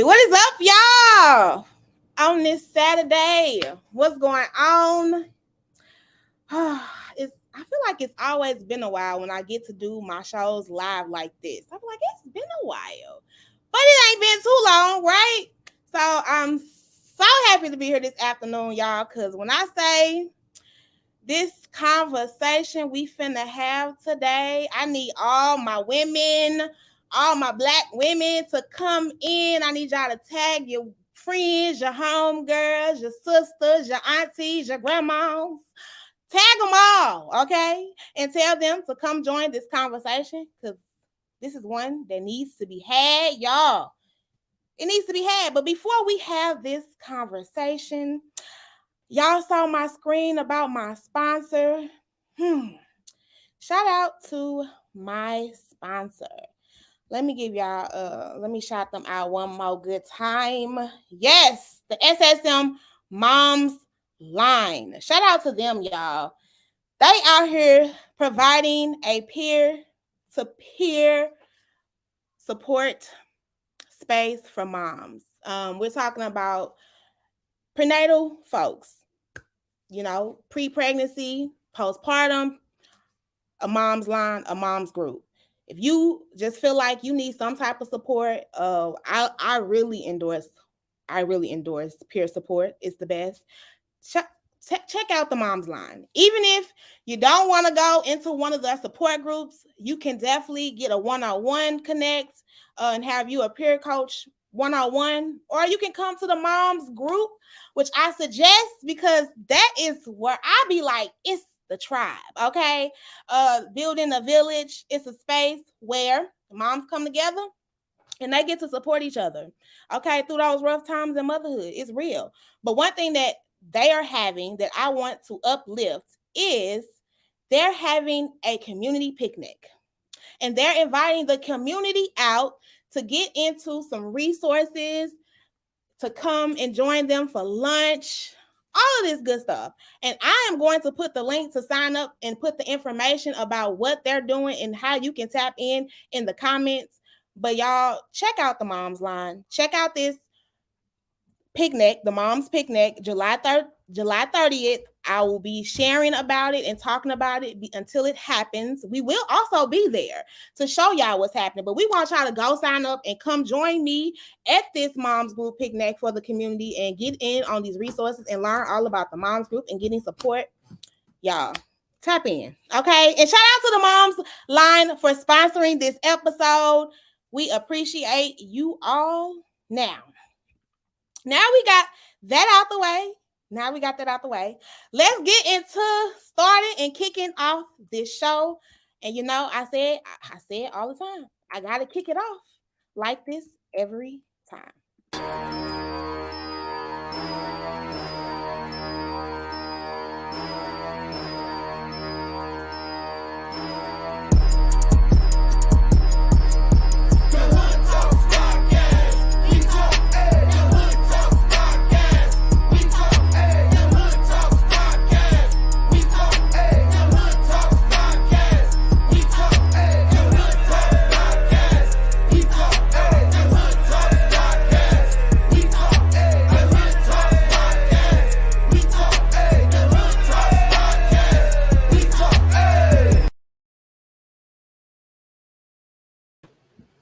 What is up, y'all? On this Saturday, what's going on? I feel like it's always been a while when I get to do my shows live like this. I'm like, it's been a while, but it ain't been too long, right? So I'm so happy to be here this afternoon, y'all, because when I say this conversation we finna have today, I need all my women, all my black women to come in. I need y'all to tag your friends, your homegirls, your sisters, your aunties, your grandmas. Tag them all, okay? And tell them to come join this conversation because this is one that needs to be had, y'all. It needs to be had. But before we have this conversation, y'all saw my screen about my sponsor. Shout out to my sponsor. Let me give y'all, let me shout them out one more good time. Yes, the SSM Moms Line. Shout out to them, y'all. They out here providing a peer-to-peer support space for moms. We're talking about prenatal folks, pre-pregnancy, postpartum, a mom's line, a mom's group. If you just feel like you need some type of support, I really endorse peer support. It's the best. Check out the Mom's Line. Even if you don't want to go into one of the support groups, you can definitely get a one-on-one connect and have you a peer coach one-on-one, or you can come to the moms group, which I suggest because that is where I be like, it's the tribe, okay? Building a village, it's a space where moms come together and they get to support each other, okay, through those rough times in motherhood. It's real. But one thing that they are having that I want to uplift is they're having a community picnic. And they're inviting the community out to get into some resources, to come and join them for lunch, all of this good stuff. And I am going to put the link to sign up and put the information about what they're doing and how you can tap in the comments. But y'all, check out the Mom's Line. Check out this picnic, the Mom's Picnic, July 30th. I will be sharing about it and talking about it until it happens. We will also be there to show y'all what's happening, but we want y'all to go sign up and come join me at this Moms Group Picnic for the community and get in on these resources and learn all about the Moms Group and getting support. Y'all, tap in, okay? And shout out to the Moms Line for sponsoring this episode. We appreciate you all. Now we got that out the way. Let's get into starting and kicking off this show. And I say it all the time. I got to kick it off like this every time.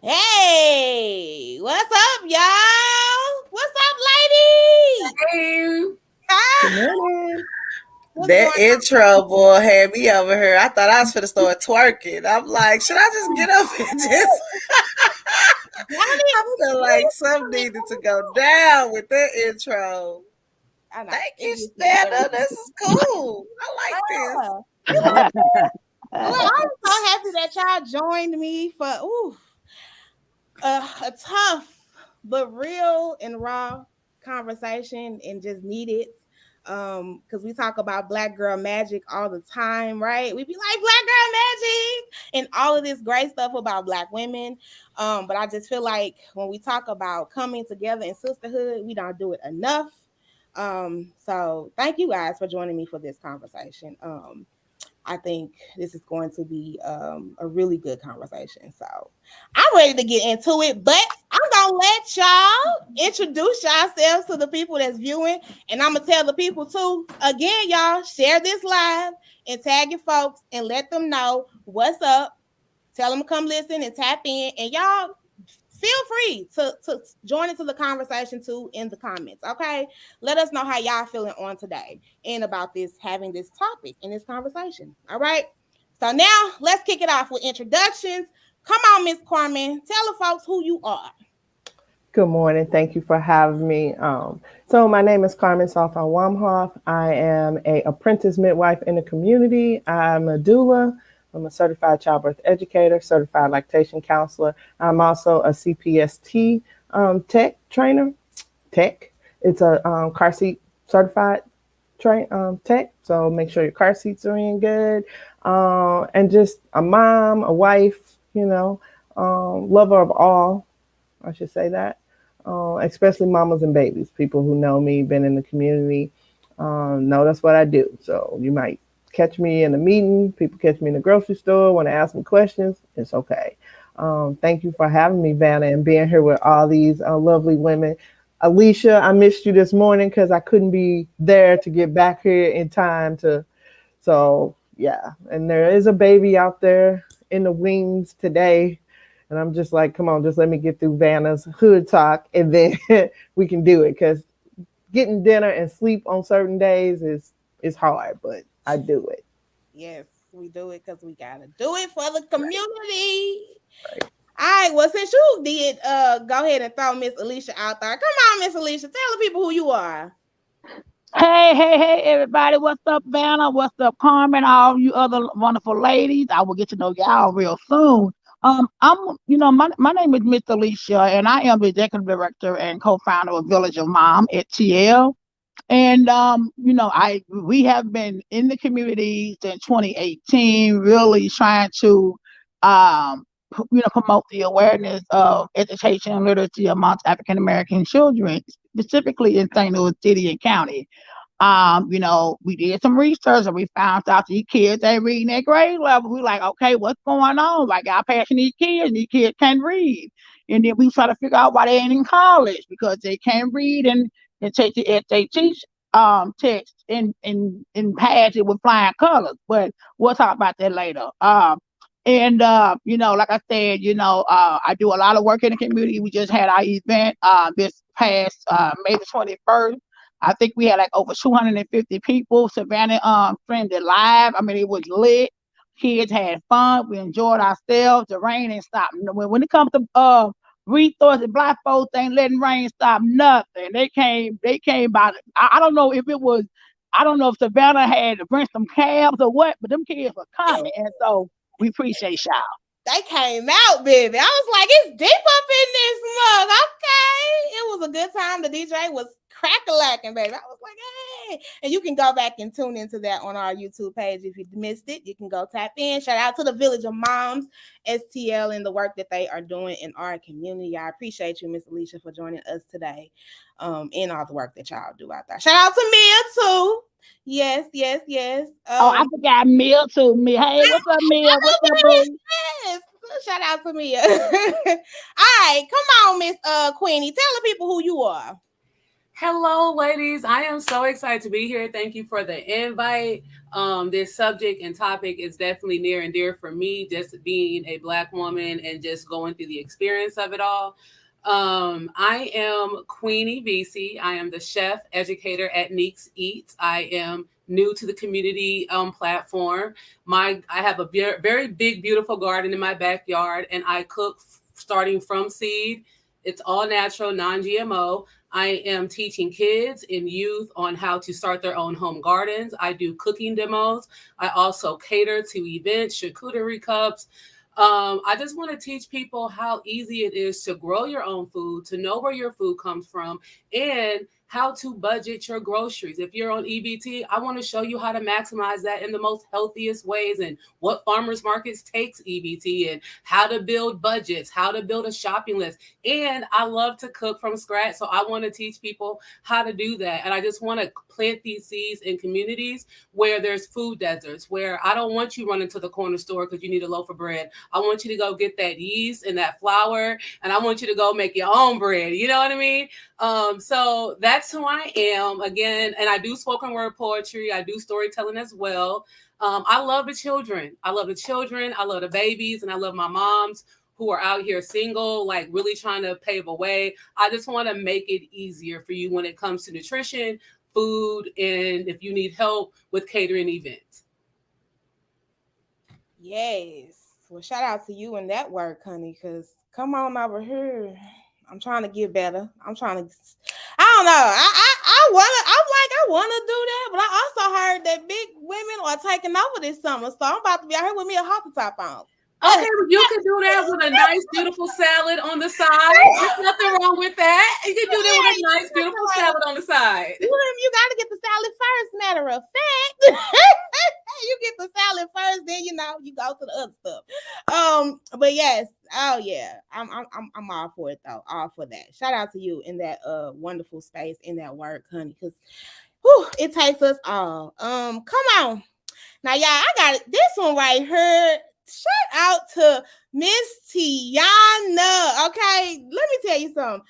Hey, what's up, y'all? What's up, ladies? Hey. Hi. That intro, boy, had me over here. I thought I was finna start twerking. I'm like, should I just get up and just... I feel like something needed to go down with that intro. Thank you, Stella. This is cool. I like this. Well, I'm so happy that y'all joined me for a tough but real and raw conversation and just needed. Because we talk about Black girl magic all the time, right? We be like Black girl magic and all of this great stuff about Black women. But I just feel like when we talk about coming together in sisterhood, we don't do it enough. So thank you guys for joining me for this conversation. I think this is going to be a really good conversation. So I'm ready to get into it, but I'm gonna let y'all introduce yourselves to the people that's viewing, and I'm gonna tell the people too. Again, y'all share this live and tag your folks and let them know what's up. Tell them to come listen and tap in, and y'all feel free to join into the conversation too in the comments. Okay, let us know how y'all feeling on today and about this having this topic in this conversation. All right. So now let's kick it off with introductions. Come on, Miss Carmen, tell the folks who you are. Good morning. Thank you for having me. So my name is Carmen Safan Wamhoff. I am a apprentice midwife in the community. I'm a doula. I'm a certified childbirth educator, certified lactation counselor. I'm also a CPST tech trainer. Tech. It's a car seat certified tech. So make sure your car seats are in good. And just a mom, a wife, lover of all. I should say that. Especially mamas and babies. People who know me, been in the community, know that's what I do. So you might catch me in a meeting. People catch me in the grocery store, want to ask me questions. It's okay. Thank you for having me, Vanna, and being here with all these lovely women. Alicia, I missed you this morning because I couldn't be there to get back here in time to. So yeah, and there is a baby out there in the wings today. And I'm just like, come on, just let me get through Vanna's hood talk and then we can do it. Because getting dinner and sleep on certain days is hard, but I do it. Yes, we do it because we gotta do it for the community. Right. All right, well, since you did go ahead and throw Miss Alicia out there. Come on, Miss Alicia, tell the people who you are. Hey, everybody. What's up, Vanna? What's up, Carmen? All you other wonderful ladies. I will get to know y'all real soon. My name is Miss Alicia, and I am the executive director and co-founder of Village of Mom at TL. And we have been in the community since 2018, really trying to promote the awareness of education and literacy amongst African American children, specifically in St. Louis City and County. We did some research and we found out these kids ain't reading at grade level. We like, okay, what's going on? Like, y'all passing these kids can't read. And then we try to figure out why they ain't in college because they can't read and take the SAT text and pass it with flying colors. But we'll talk about that later. Like I said, I do a lot of work in the community. We just had our event this past May the 21st. I think we had like over 250 people. Savannah streamed it live. I mean, it was lit. Kids had fun. We enjoyed ourselves. The rain ain't stopped. When it comes to resources, black folks ain't letting rain stop nothing. They came by. I don't know if it was. I don't know if Savannah had to bring some cabs or what, but them kids were coming, and so we appreciate y'all. They came out, baby. I was like, it's deep up in this mug. Okay. It was a good time. The DJ was crack-a-lacking, baby. I was like, hey. And you can go back and tune into that on our YouTube page. If you missed it, you can go tap in. Shout out to the Village of Moms, STL, and the work that they are doing in our community. I appreciate you, Miss Alicia, for joining us today in all the work that y'all do out there. Shout out to Mia, too. Yes. I forgot Mill too. Me, hey, what's up, Mill? What's up, boo? Yes. Shout out to Mia. All right, come on, Miss Queenie. Tell the people who you are. Hello, ladies. I am so excited to be here. Thank you for the invite. This subject and topic is definitely near and dear for me, just being a Black woman and just going through the experience of it all. I am Queenie VC. I am the chef educator at Neeks Eats. I am new to the community platform. I have a very big, beautiful garden in my backyard, and I cook starting from seed. It's all natural, non-GMO. I am teaching kids and youth on how to start their own home gardens. I do cooking demos. I also cater to events, charcuterie cups. I just want to teach people how easy it is to grow your own food, to know where your food comes from, and how to budget your groceries. If you're on EBT, I want to show you how to maximize that in the most healthiest ways, and what farmers markets takes EBT, and how to build budgets, how to build a shopping list. And I love to cook from scratch, so I want to teach people how to do that. And I just want to plant these seeds in communities where there's food deserts, where I don't want you running to the corner store because you need a loaf of bread. I want you to go get that yeast and that flour, and I want you to go make your own bread. You know what I mean? So that's who I am again. And I do spoken word poetry. I do storytelling as well. I love the children. I love the children. I love the babies, and I love my moms who are out here single, like really trying to pave a way. I just want to make it easier for you when it comes to nutrition, food, and if you need help with catering events. Yes. Well, shout out to you in that work, honey, because come on over here. I'm trying to get better. I'm trying to. I don't know. I wanna. I'm like I wanna do that, but I also heard that big women are taking over this summer, so I'm about to be out here with me a halter top on. Okay, you can do that with a nice, beautiful salad on the side. There's nothing wrong with that. You can do that with a nice, beautiful salad on the side. You got to get the salad first. Matter of fact, you get the salad first, then you go to the other stuff. But yes, oh yeah, I'm all for it though. All for that. Shout out to you in that wonderful space in that work, honey, because it takes us all. Come on. Now, y'all, I got this one right here. Shout out to Miss Tiana. Okay, let me tell you something.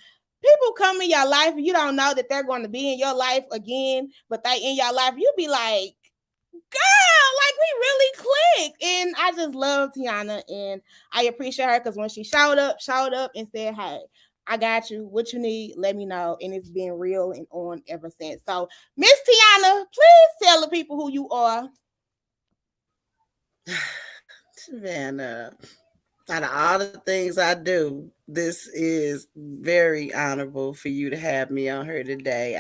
People come in your life and you don't know that they're going to be in your life again, but they in your life. You be like, girl, like we really clicked. And I just love Tiana, and I appreciate her because when she showed up and said, hey, I got you. What you need, let me know. And it's been real and on ever since. So, Miss Tiana, please tell the people who you are. Vanna, out of all the things I do, this is very honorable for you to have me on here today.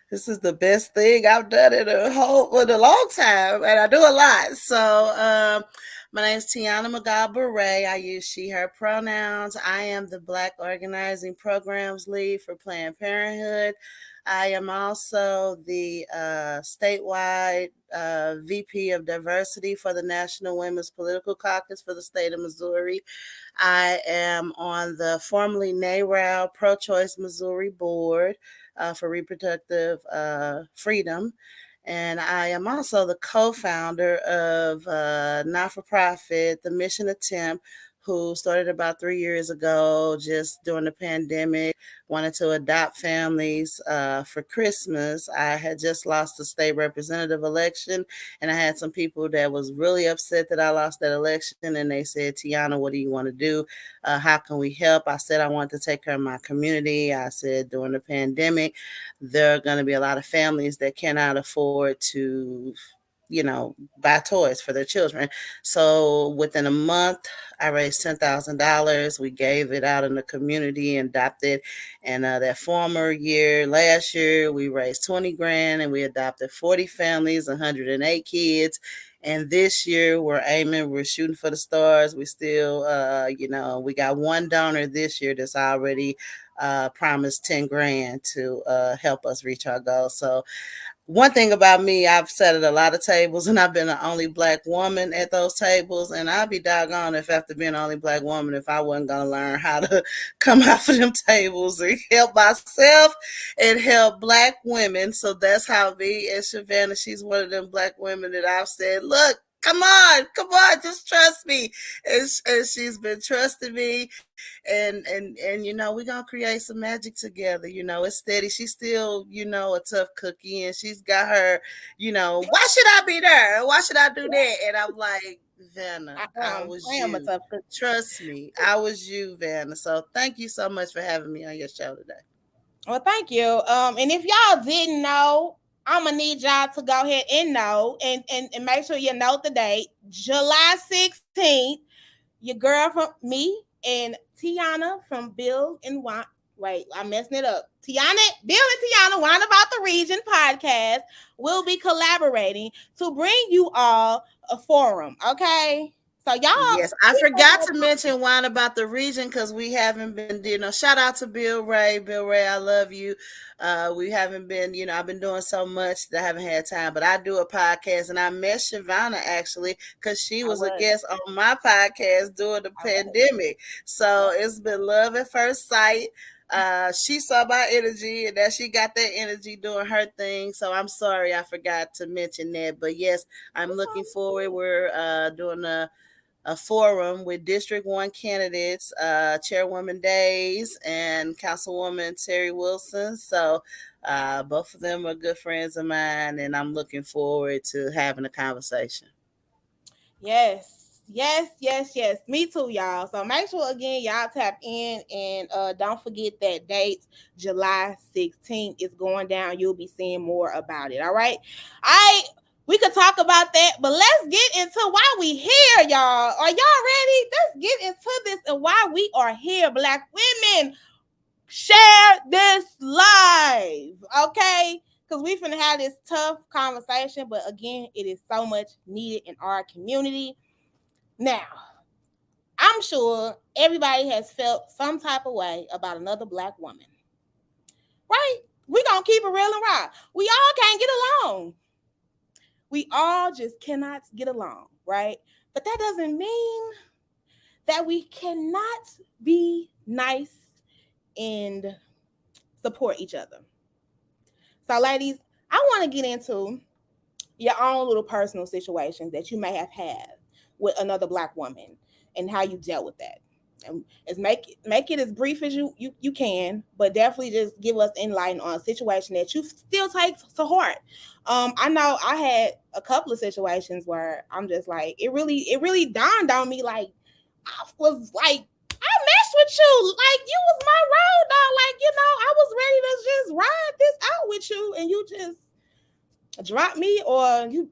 This is the best thing I've done in a long time, and I do a lot. So, my name is Tiana McGaw Beret. I use she, her pronouns. I am the Black Organizing Programs Lead for Planned Parenthood. I am also the statewide VP of Diversity for the National Women's Political Caucus for the state of Missouri. I am on the formerly NARAL Pro-Choice Missouri Board for Reproductive Freedom. And I am also the co-founder of not-for-profit, The Mission Attempt, who started about 3 years ago, just during the pandemic, wanted to adopt families for Christmas. I had just lost the state representative election, and I had some people that was really upset that I lost that election, and they said, Tiana, what do you want to do? How can we help? I said I wanted to take care of my community. I said during the pandemic, there are going to be a lot of families that cannot afford to buy toys for their children. So within a month, I raised $10,000. We gave it out in the community and adopted. And that former year, last year, we raised 20 grand and we adopted 40 families, 108 kids. And this year we're shooting for the stars. We still, we got one donor this year that's already promised 10 grand to help us reach our goal. So one thing about me, I've sat at a lot of tables and I've been the only Black woman at those tables. And I'd be doggone if after being the only Black woman, if I wasn't going to learn how to come out of them tables and help myself and help Black women. So that's how me and Savannah, she's one of them Black women that I've said, look, come on, just trust me. And she's been trusting me. And we're gonna create some magic together. It's steady. She's still, a tough cookie, and she's got her, why should I be there? Why should I do that? And I'm like, Vanna, I was you. A tough cookie. Trust me, I was you, Vanna. So thank you so much for having me on your show today. Well, thank you. And if y'all didn't know, I'm gonna need y'all to go ahead and know and make sure you note the date, July 16th. Your girl from me and Tiana from Bill and Wine. Wait, I'm messing it up. Bill and Tiana, Wine About the Region podcast will be collaborating to bring you all a forum. Okay. So y'all, Yes, I forgot to mention one about the region because we haven't been, shout out to Bill Ray. Bill Ray, I love you. We haven't been, I've been doing so much that I haven't had time, but I do a podcast and I met Shavana actually because she was a guest on my podcast during the pandemic. So it's been love at first sight. She saw my energy and that she got that energy doing her thing. So I'm sorry I forgot to mention that. But yes, I'm looking forward. We're doing a forum with District 1 candidates, Chairwoman Days and Councilwoman Terry Wilson. So both of them are good friends of mine, and I'm looking forward to having a conversation. Yes, yes, yes, yes. Me too, y'all. So make sure again y'all tap in and don't forget that date, July 16th is going down. You'll be seeing more about it. All right. We could talk about that, but let's get into why we here, y'all. Are y'all ready? Let's get into this and why we are here, Black women. Share this live, okay? Because we finna have this tough conversation, but again, it is so much needed in our community. Now, I'm sure everybody has felt some type of way about another Black woman, right? We gonna keep it real and raw. We all can't get along. We all just cannot get along, right? But that doesn't mean that we cannot be nice and support each other. So, ladies, I want to get into your own little personal situations that you may have had with another Black woman and how you dealt with that. And make it as brief as you can, but definitely just give us enlighten on a situation that you still take to heart. I know I had a couple of situations where I'm just like, it really dawned on me, like I was like, I messed with you, like you was my road dog, like I was ready to just ride this out with you, and you just drop me, or you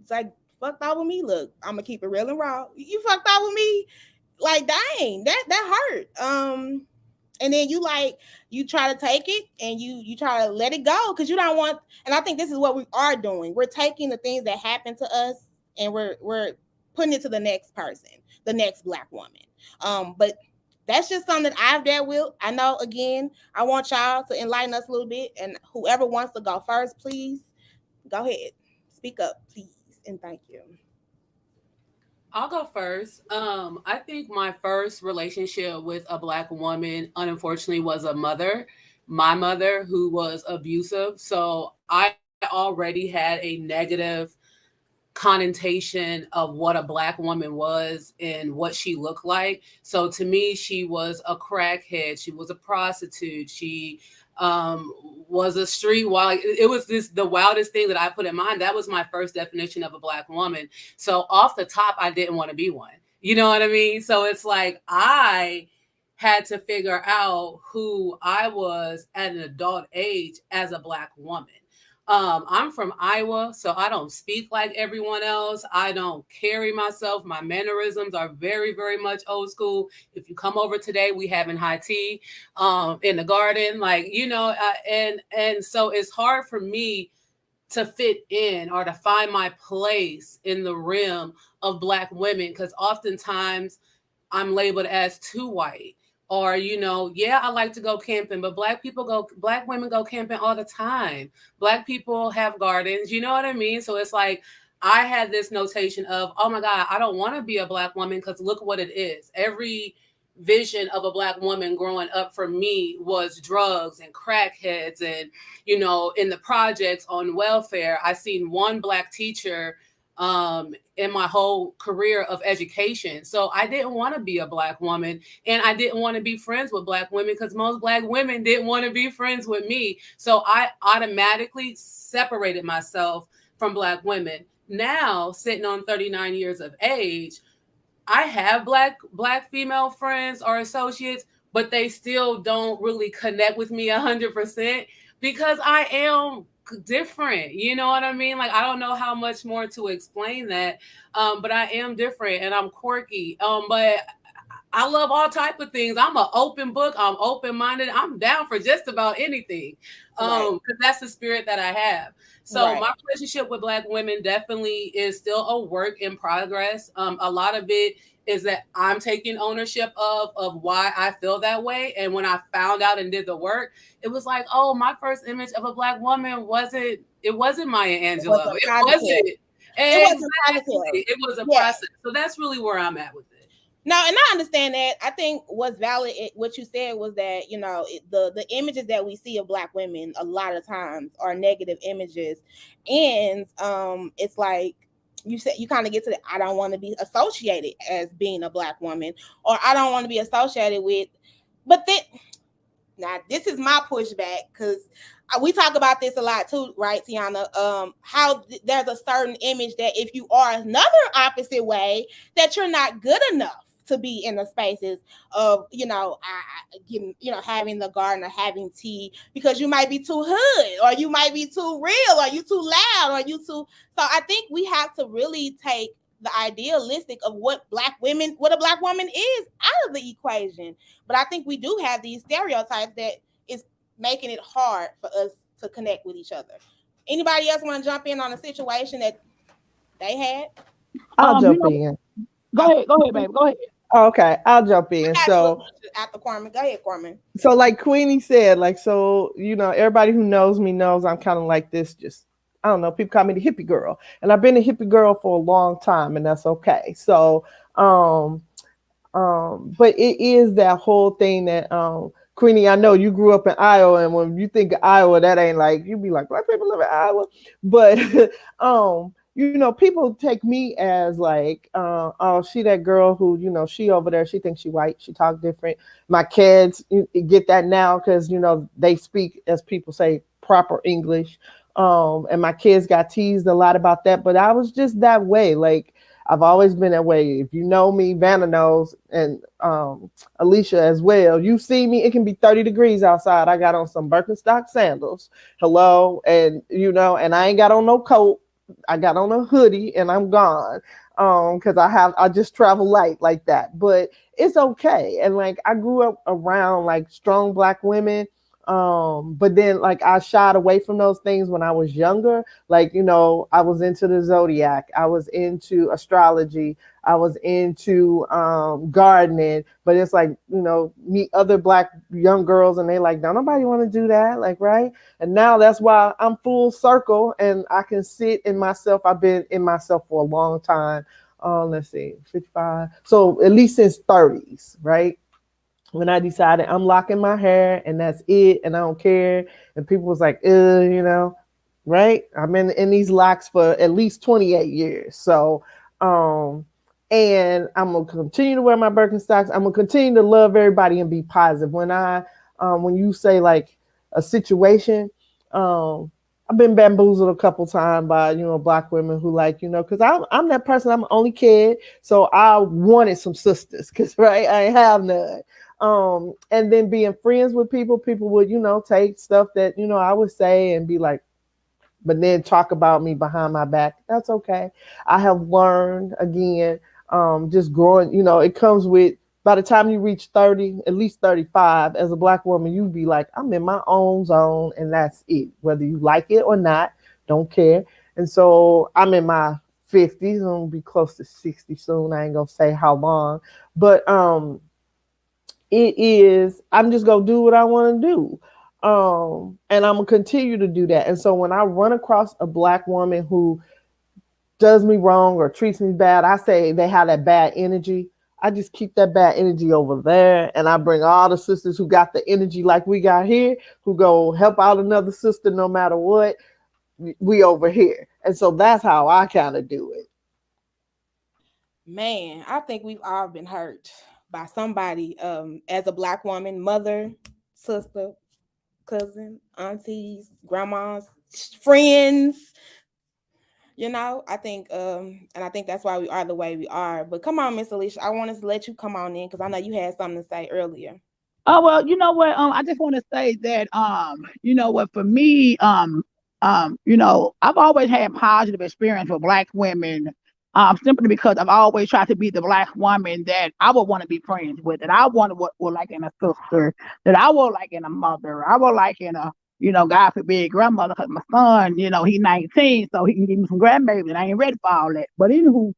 it's like fucked out with me. Look, I'm gonna keep it real and raw. You fucked out with me, like dang, that hurt. And then you try to take it and you try to let it go because you don't want. And I think this is what we are doing. We're taking the things that happen to us and we're putting it to the next person, the next Black woman. But that's just something that I've dealt with. I know, again, I want y'all to enlighten us a little bit, and whoever wants to go first, please go ahead, speak up, please, and thank you. I'll go first. I think my first relationship with a Black woman, unfortunately, was a mother, my mother, who was abusive. So I already had a negative connotation of what a Black woman was and what she looked like. So to me, she was a crackhead. She was a prostitute. She um, was a street wild. It was the wildest thing that I put in mind. That was my first definition of a Black woman. So off the top, I didn't want to be one. You know what I mean? So it's like I had to figure out who I was at an adult age as a Black woman. I'm from Iowa, so I don't speak like everyone else. I don't carry myself. My mannerisms are very, very much old school. If you come over today, we having high tea in the garden, and so it's hard for me to fit in or to find my place in the rim of Black women because oftentimes I'm labeled as too white. Or, yeah, I like to go camping, but Black women go camping all the time. Black people have gardens, you know what I mean? So it's like, I had this notation of, oh my God, I don't want to be a Black woman because look what it is. Every vision of a Black woman growing up for me was drugs and crackheads and, in the projects on welfare. I seen one Black teacher in my whole career of education. So I didn't want to be a Black woman and I didn't want to be friends with Black women because most Black women didn't want to be friends with me. So I automatically separated myself from Black women. Now, sitting on 39 years of age, I have black female friends or associates, but they still don't really connect with me 100% because I am different. You know what I mean? Like, I don't know how much more to explain that, but I am different and I'm quirky. But I love all type of things. I'm an open book. I'm open minded. I'm down for just about anything. Right. Because that's the spirit that I have. So Right. my relationship with Black women definitely is still a work in progress. A lot of it is that I'm taking ownership of why I feel that way. And when I found out and did the work, it was like, oh, my first image of a Black woman wasn't Maya It was Angelou. a It positive. wasn't. It was a Exactly. positive. It was a Yeah. process. So that's really where I'm at with it. No, and I understand that. I think what's valid, what you said was that the images that we see of Black women a lot of times are negative images, and it's like you said, you kind of get to the, I don't want to be associated as being a Black woman, or I don't want to be associated with, but then now this is my pushback because we talk about this a lot too, right, Tiana? How there's a certain image that if you are another opposite way, that you're not good enough to be in the spaces of getting having the garden or having tea because you might be too hood or you might be too real or you too loud or you too. So I think we have to really take the idealistic of what a black woman is out of the equation. But I think we do have these stereotypes that is making it hard for us to connect with each other. Anybody else want to jump in on a situation that they had? I'll You jump know, in. go ahead, baby, go ahead. Okay, I'll jump in. I got you So after Carmen. Go ahead, Carmen. like Queenie said, like, so everybody who knows me knows I'm kind of like this. Just, I don't know, people call me the hippie girl, and I've been a hippie girl for a long time, and that's okay. So um but it is that whole thing that Queenie, I know you grew up in Iowa, and when you think of Iowa, that ain't like, you be like, Black people live in Iowa. But people take me as like, oh, she that girl who, she over there, she thinks she white, she talk different. My kids get that now because they speak, as people say, proper English. And my kids got teased a lot about that, but I was just that way. Like, I've always been that way. If you know me, Vanna knows, and Alicia as well. You see me, it can be 30 degrees outside. I got on some Birkenstock sandals. Hello. And, and I ain't got on no coat. I got on a hoodie and I'm gone. Because I just travel light like that. But it's okay. And like, I grew up around like strong Black women. But then like I shied away from those things when I was younger. Like, I was into the zodiac, I was into astrology, I was into gardening. But it's like, meet other Black young girls and they like, don't nobody want to do that, like, right? And now that's why I'm full circle and I can sit in myself. I've been in myself for a long time. Let's see, 55, so at least since 30s, right? When I decided I'm locking my hair and that's it, and I don't care. And people was like, right? I've been in these locks for at least 28 years. So, and I'm gonna continue to wear my Birkenstocks. I'm gonna continue to love everybody and be positive. When you say like a situation, I've been bamboozled a couple times by Black women who like because I'm that person. I'm the only kid, so I wanted some sisters because right, I ain't have none. And then being friends with people would take stuff that I would say and be like, but then talk about me behind my back. That's okay. I have learned again, just growing. It comes with, by the time you reach 30, at least 35, as a Black woman, you be like, I'm in my own zone, and that's it. Whether you like it or not, don't care. And so I'm in my 50s. I'm gonna be close to 60 soon. I ain't gonna say how long, but I'm just gonna do what I want to do. And I'm gonna continue to do that. And so when I run across a Black woman who does me wrong or treats me bad, I say they have that bad energy. I just keep that bad energy over there, and I bring all the sisters who got the energy like we got here, who go help out another sister no matter what. We over here, and so that's how I kind of do it. Man, I think we've all been hurt by somebody, as a Black woman, mother, sister, cousin, aunties, grandmas, friends. I think and I think that's why we are the way we are. But come on, Miss Alicia, I wanted to let you come on in because I know you had something to say earlier. Oh well, you know what? I just want to say that you know what, for me, I've always had positive experience with Black women, simply because I've always tried to be the black woman that I would want to be friends with, that I want to would like in a sister, that I would like in a mother, I would like in a, God forbid, grandmother. Cause my son, he's 19, so he can give me some grandbabies. And I ain't ready for all that. But anywho,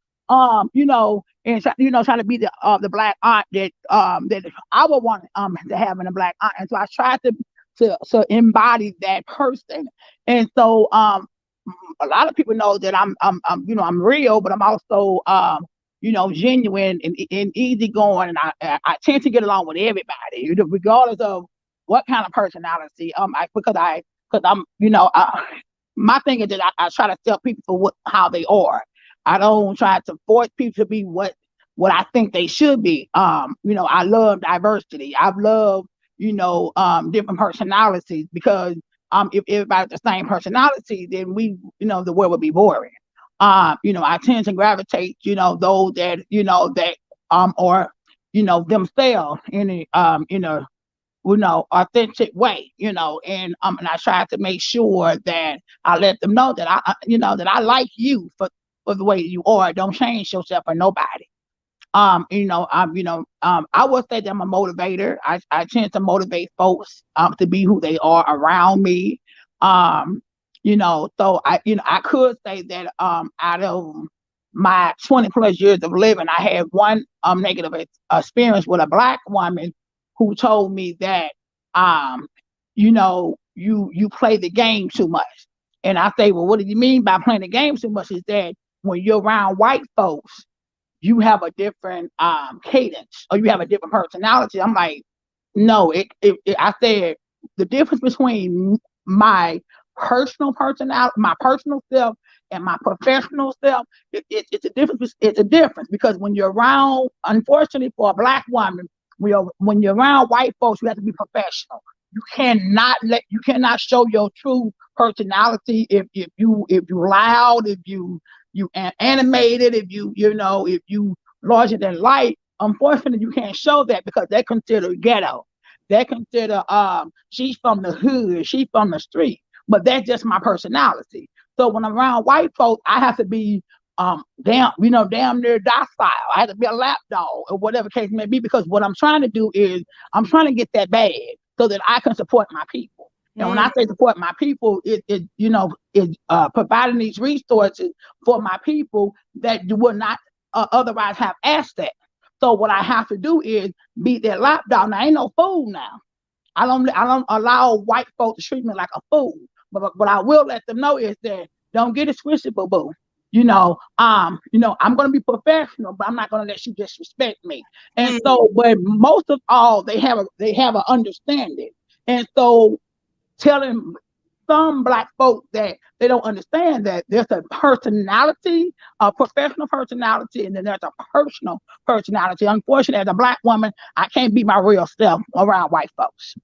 and try to be the black aunt that I would want to have in a black aunt. And so I tried to embody that person. And so a lot of people know that I'm real, but I'm also genuine and easygoing, and I tend to get along with everybody, regardless of what kind of personality. Because I'm my thing is that I try to tell people for how they are. I don't try to force people to be what I think they should be. I love diversity. I've loved different personalities, because if everybody's the same personality, then the world would be boring. I tend to gravitate, those that are, themselves in a authentic way, and I try to make sure that I let them know that that I like you for the way you are. Don't change yourself for nobody. I would say that I'm a motivator. I tend to motivate folks to be who they are around me. Um, so I could say that out of my 20 plus years of living, I had one negative experience with a black woman who told me that you play the game too much. And I say, well, what do you mean by playing the game too much? Is that when you're around white folks, you have a different cadence, or you have a different personality. I'm like, no, I said the difference between my personal personality, my personal self, and my professional self, it's a difference. It's a difference, because when you're around, unfortunately for a black woman, when you're around white folks, you have to be professional. You cannot show your true personality if you loud, if you animated, if you larger than life. Unfortunately, you can't show that, because they're considered ghetto. They consider she's from the hood, she's from the street. But that's just my personality. So when I'm around white folks, I have to be damn near docile. I have to be a lap dog, or whatever case may be, because what I'm trying to do is I'm trying to get that bag so that I can support my people. And when I say support my people, is providing these resources for my people that will not otherwise have access. So what I have to do is be their lapdog. Now, I ain't no fool now. I don't allow white folks to treat me like a fool. But what I will let them know is that don't get it twisted, boo boo. I'm gonna be professional, but I'm not gonna let you disrespect me. And so, but most of all, they have an understanding. And so, telling some black folks that they don't understand that there's a personality, a professional personality, and then there's a personal personality. Unfortunately, as a black woman, I can't be my real self around white folks.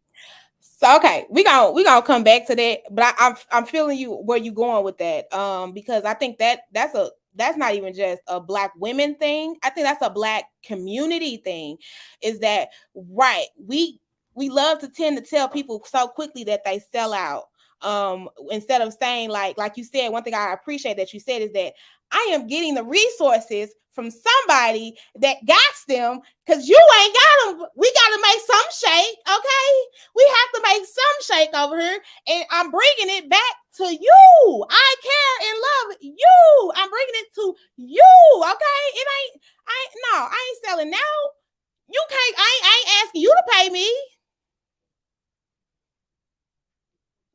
So okay, we gonna come back to that, but I'm feeling you where you going with that, because I think that's not even just a black women thing. I think that's a black community thing. Is that right? We love to tend to tell people so quickly that they sell out. Instead of saying like you said, one thing I appreciate that you said is that I am getting the resources from somebody that got them, because you ain't got them. We got to make some shake, okay? We have to make some shake over here, and I'm bringing it back to you. I care and love you. I'm bringing it to you, okay? I ain't selling out. You can't. I ain't asking you to pay me.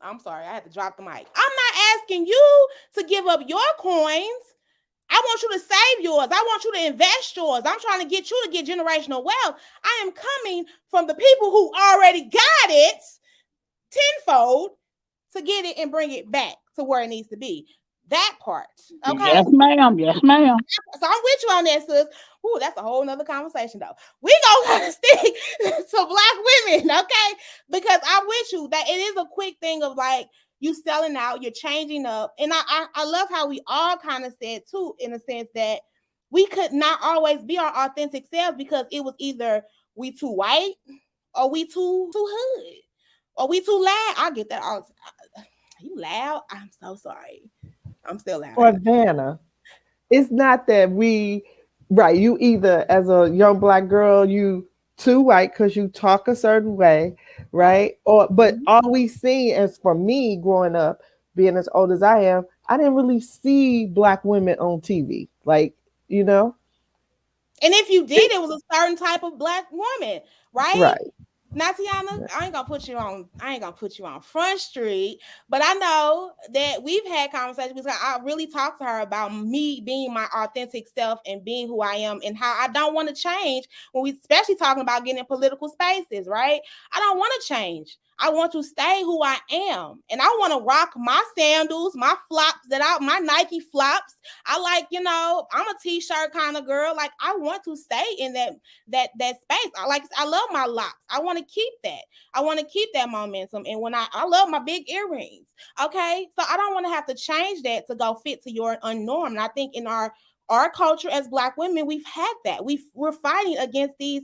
I'm sorry, I had to drop the mic. I'm not asking you to give up your coins. I want you to save yours. I want you to invest yours. I'm trying to get you to get generational wealth. I am coming from the people who already got it tenfold to get it and bring it back to where it needs to be. That part. Okay. Yes, ma'am. Yes, ma'am. So I'm with you on that, sis. Ooh, that's a whole nother conversation, though. We gonna stick to black women, okay? Because I'm with you that it is a quick thing of like you selling out, you're changing up, and I love how we all kind of said too, in a sense that we could not always be our authentic selves, because it was either we too white or we too hood or we too loud. I get that all. You loud? I'm so sorry. I'm still loud. Or Vanna, it's not that we, right, you either as a young black girl, you too white because you talk a certain way, right? Or but Mhm. all we see, as for me growing up, being as old as I am, I didn't really see black women on TV. Like, you know? And if you did, It, it was a certain type of black woman, right? right. Natiana, I ain't gonna put you on. I ain't gonna put you on Front Street, but I know that we've had conversations because I really talked to her about me being my authentic self and being who I am and how I don't want to change. When we, especially talking about getting in political spaces, right? I don't want to change. I want to stay who I am, and I want to rock my sandals, my flops my Nike flops. I like, I'm a t-shirt kind of girl. Like I want to stay in that space. I love my locks. I want to keep that. I want to keep that momentum. And when I love my big earrings. Okay. So I don't want to have to change that to go fit to your unnorm. And I think in our culture as black women, we've had that. We're fighting against these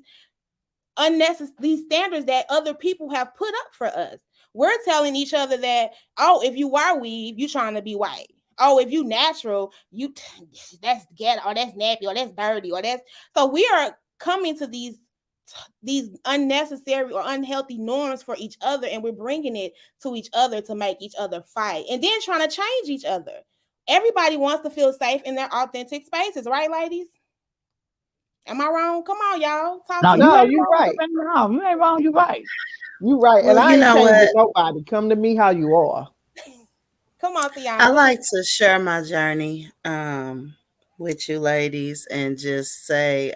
standards that other people have put up for us. We're telling each other that, oh, if you wear weave, you trying to be white. Oh, if you natural, you that's ghetto, or that's nappy, or that's dirty, or that's so we are coming to these unnecessary or unhealthy norms for each other, and we're bringing it to each other to make each other fight, and then trying to change each other. Everybody wants to feel safe in their authentic spaces, right, ladies? Am I wrong? Come on, y'all, talk No, to you No, me. ain't you're wrong. right. No, you ain't wrong. You right. You right. And Well, I you ain't know changing what? nobody. Come to me how you are. Come on, I Tiana. What you? like to share my journey with you ladies and just say,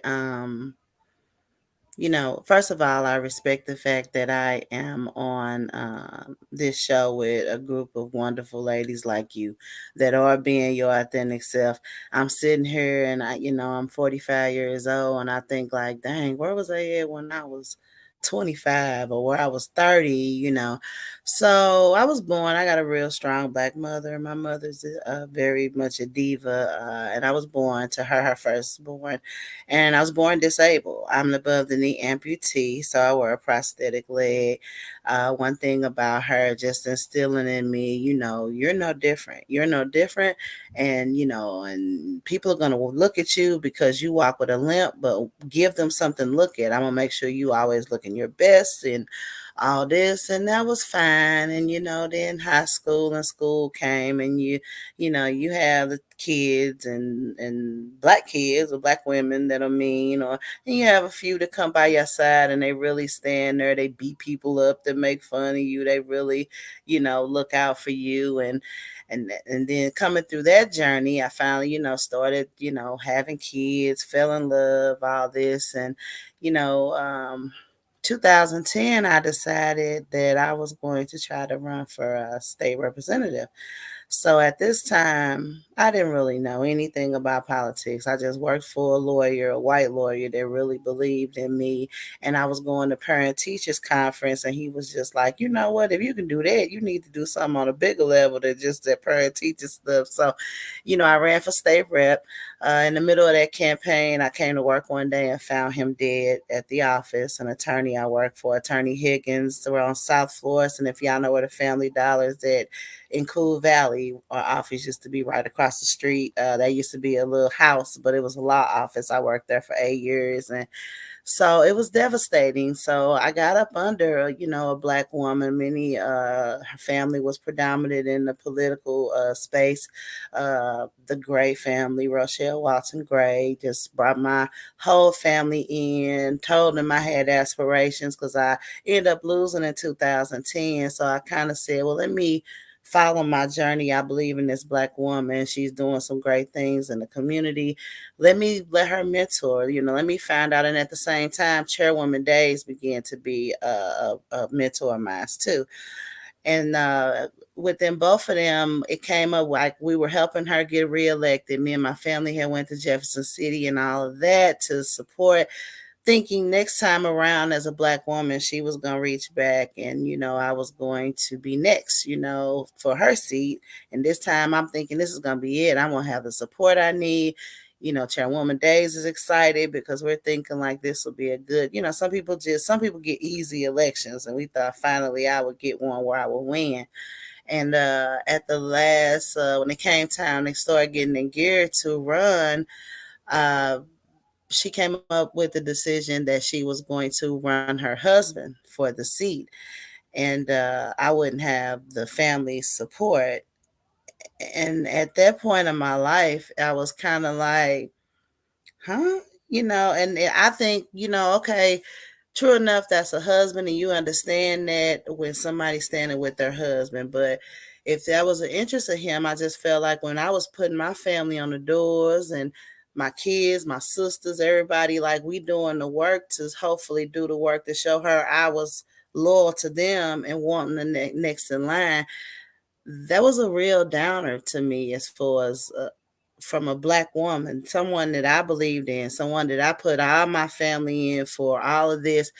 first of all, I respect the fact that I am on this show with a group of wonderful ladies like you that are being your authentic self. I'm sitting here and I'm 45 years old and I think like, dang, where was I at when I was 25 or where I was 30? So I was born, I got a real strong black mother. My mother's very much a diva, and I was born to her firstborn, and I was born disabled. I'm an above the knee amputee, so I wear a prosthetic leg. One thing about her, just instilling in me, you're no different. You're no different, and and people are gonna look at you because you walk with a limp, but give them something to look at. I'm gonna make sure you always looking your best and all this, and that was fine. And then high school and school came, and you have the kids and black kids or black women that are mean, or and you have a few that come by your side and they really stand there, they beat people up, they make fun of you, they really look out for you. And then coming through that journey, I finally started having kids, fell in love, all this. And you know um 2010, I decided that I was going to try to run for a state representative. So at this time, I didn't really know anything about politics. I just worked for a lawyer, a white lawyer that really believed in me. And I was going to parent teachers conference, and he was just like, you know what, if you can do that, you need to do something on a bigger level than just that parent teacher stuff. So, I ran for state rep. In the middle of that campaign, I came to work one day and found him dead at the office. An attorney I worked for, Attorney Higgins. We're on South Florida, and if y'all know where the Family Dollar is at, in Cool Valley, our office used to be right across the street. There used to be a little house, but it was a law office. I worked there for 8 years, and so it was devastating. So I got up under, a black woman. Her family was predominant in the political space. The Gray family, Rochelle Watson Gray, just brought my whole family in, told them I had aspirations because I ended up losing in 2010. So I kind of said, well, let me follow my journey. I believe in this black woman. She's doing some great things in the community. Let her mentor, let me find out. And at the same time, Chairwoman Days began to be a mentor of mine too. And within both of them, it came up like we were helping her get reelected. Me and my family had went to Jefferson City and all of that to support, thinking next time around as a black woman she was going to reach back, and I was going to be next, for her seat. And this time I'm thinking this is going to be it. I'm going to have the support I need. Chairwoman Days is excited because we're thinking like this will be a good, some people get easy elections, and we thought finally I would get one where I would win. And at the last, when it came time, they started getting in gear to run. Uh, she came up with the decision that she was going to run her husband for the seat, and I wouldn't have the family support. And at that point in my life, I was kind of like, huh? And I think, okay, true enough, that's a husband, and you understand that when somebody's standing with their husband. But if that was an interest of him, I just felt like when I was putting my family on the doors and my kids, my sisters, everybody, like we doing the work to hopefully do the work to show her I was loyal to them and wanting the next in line. That was a real downer to me as far as from a black woman, someone that I believed in, someone that I put all my family in for all of this.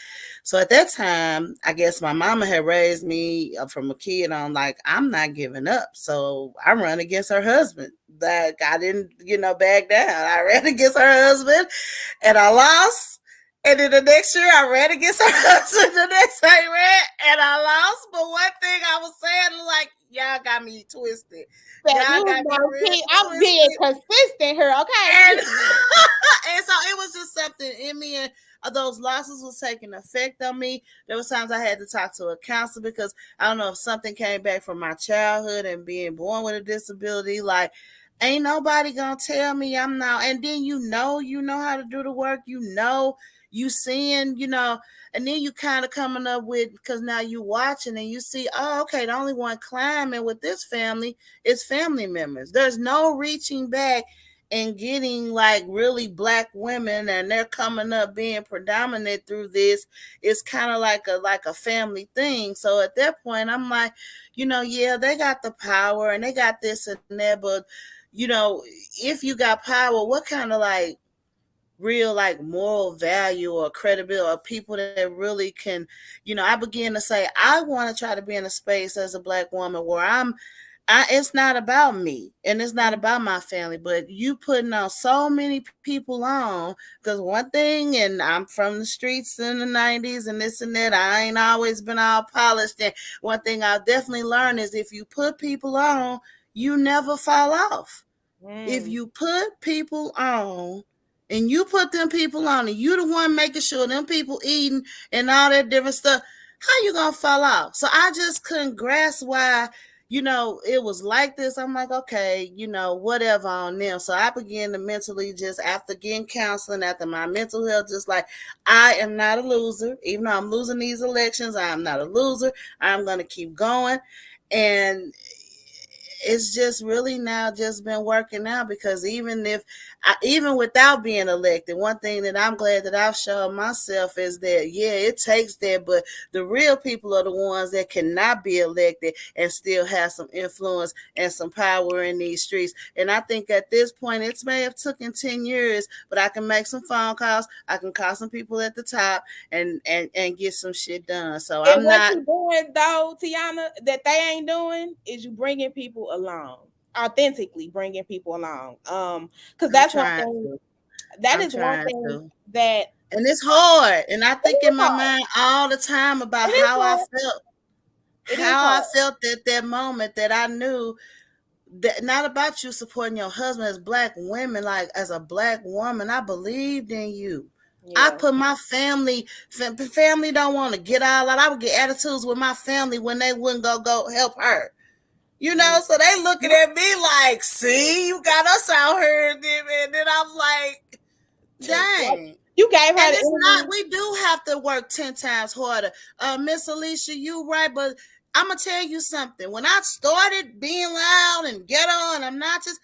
So at that time, I guess my mama had raised me from a kid on like, I'm not giving up. So I run against her husband. That I didn't, back down. I ran against her husband and I lost. And then the next year I ran against her husband. The next time I ran and I lost. But one thing I was saying, like, y'all got me twisted. That Y'all you got me know, real I'm being twisted. consistent here, okay? And, and so it was just something in me, and those losses was taking effect on me. There was times I had to talk to a counselor because I don't know if something came back from my childhood and being born with a disability. Like, ain't nobody gonna tell me I'm not. And then you know how to do the work. You seeing, and then you kind of coming up with, because now you watching and you see, oh, okay, the only one climbing with this family is family members. There's no reaching back and getting like really black women, and they're coming up being predominant through this. It's kind of like a family thing. So at that point I'm like, yeah, they got the power and they got this and that, but if you got power, what kind of like real like moral value or credibility or people that really can, I begin to say I want to try to be in a space as a black woman where it's not about me and it's not about my family, but you putting on so many people on. Because one thing, and I'm from the streets in the 90s and this and that, I ain't always been all polished. And one thing I've definitely learned is if you put people on, you never fall off. If you put people on and you put them people on and you the one making sure them people eating and all that different stuff, how you gonna fall off? So I just couldn't grasp why, it was like this. I'm like, okay, whatever on them. So I began to mentally, just after getting counseling, after my mental health, just like, I am not a loser. Even though I'm losing these elections, I am not a loser. I'm gonna keep going. And it's just really now just been working out, because even without being elected, one thing that I'm glad that I've shown myself is that, yeah, it takes that, but the real people are the ones that cannot be elected and still have some influence and some power in these streets. And I think at this point, it may have taken 10 years, but I can make some phone calls. I can call some people at the top and get some shit done. So And I'm what not. you doing though, Tiana, that they ain't doing is you bringing people along, authentically bringing people along. Because I'm that's one trying thing. to. That I'm is one trying thing to. that And it's hard. And I it think is in my hard. mind all the time about It is how I hard. felt, It is how I hard. felt at that moment, that I knew that not about you supporting your husband as black women, like as a black woman, I believed in you. I Yeah. put my family don't want to get all out. I would get attitudes with my family when they wouldn't go help her. Mm. So they looking at me like, see, you got us out here. And then I'm like, What? dang. You gave her And the it's not, energy. we do have to work 10 times harder. Miss Alicia, you right, but I'm going to tell you something. When I started being loud and ghetto and obnoxious,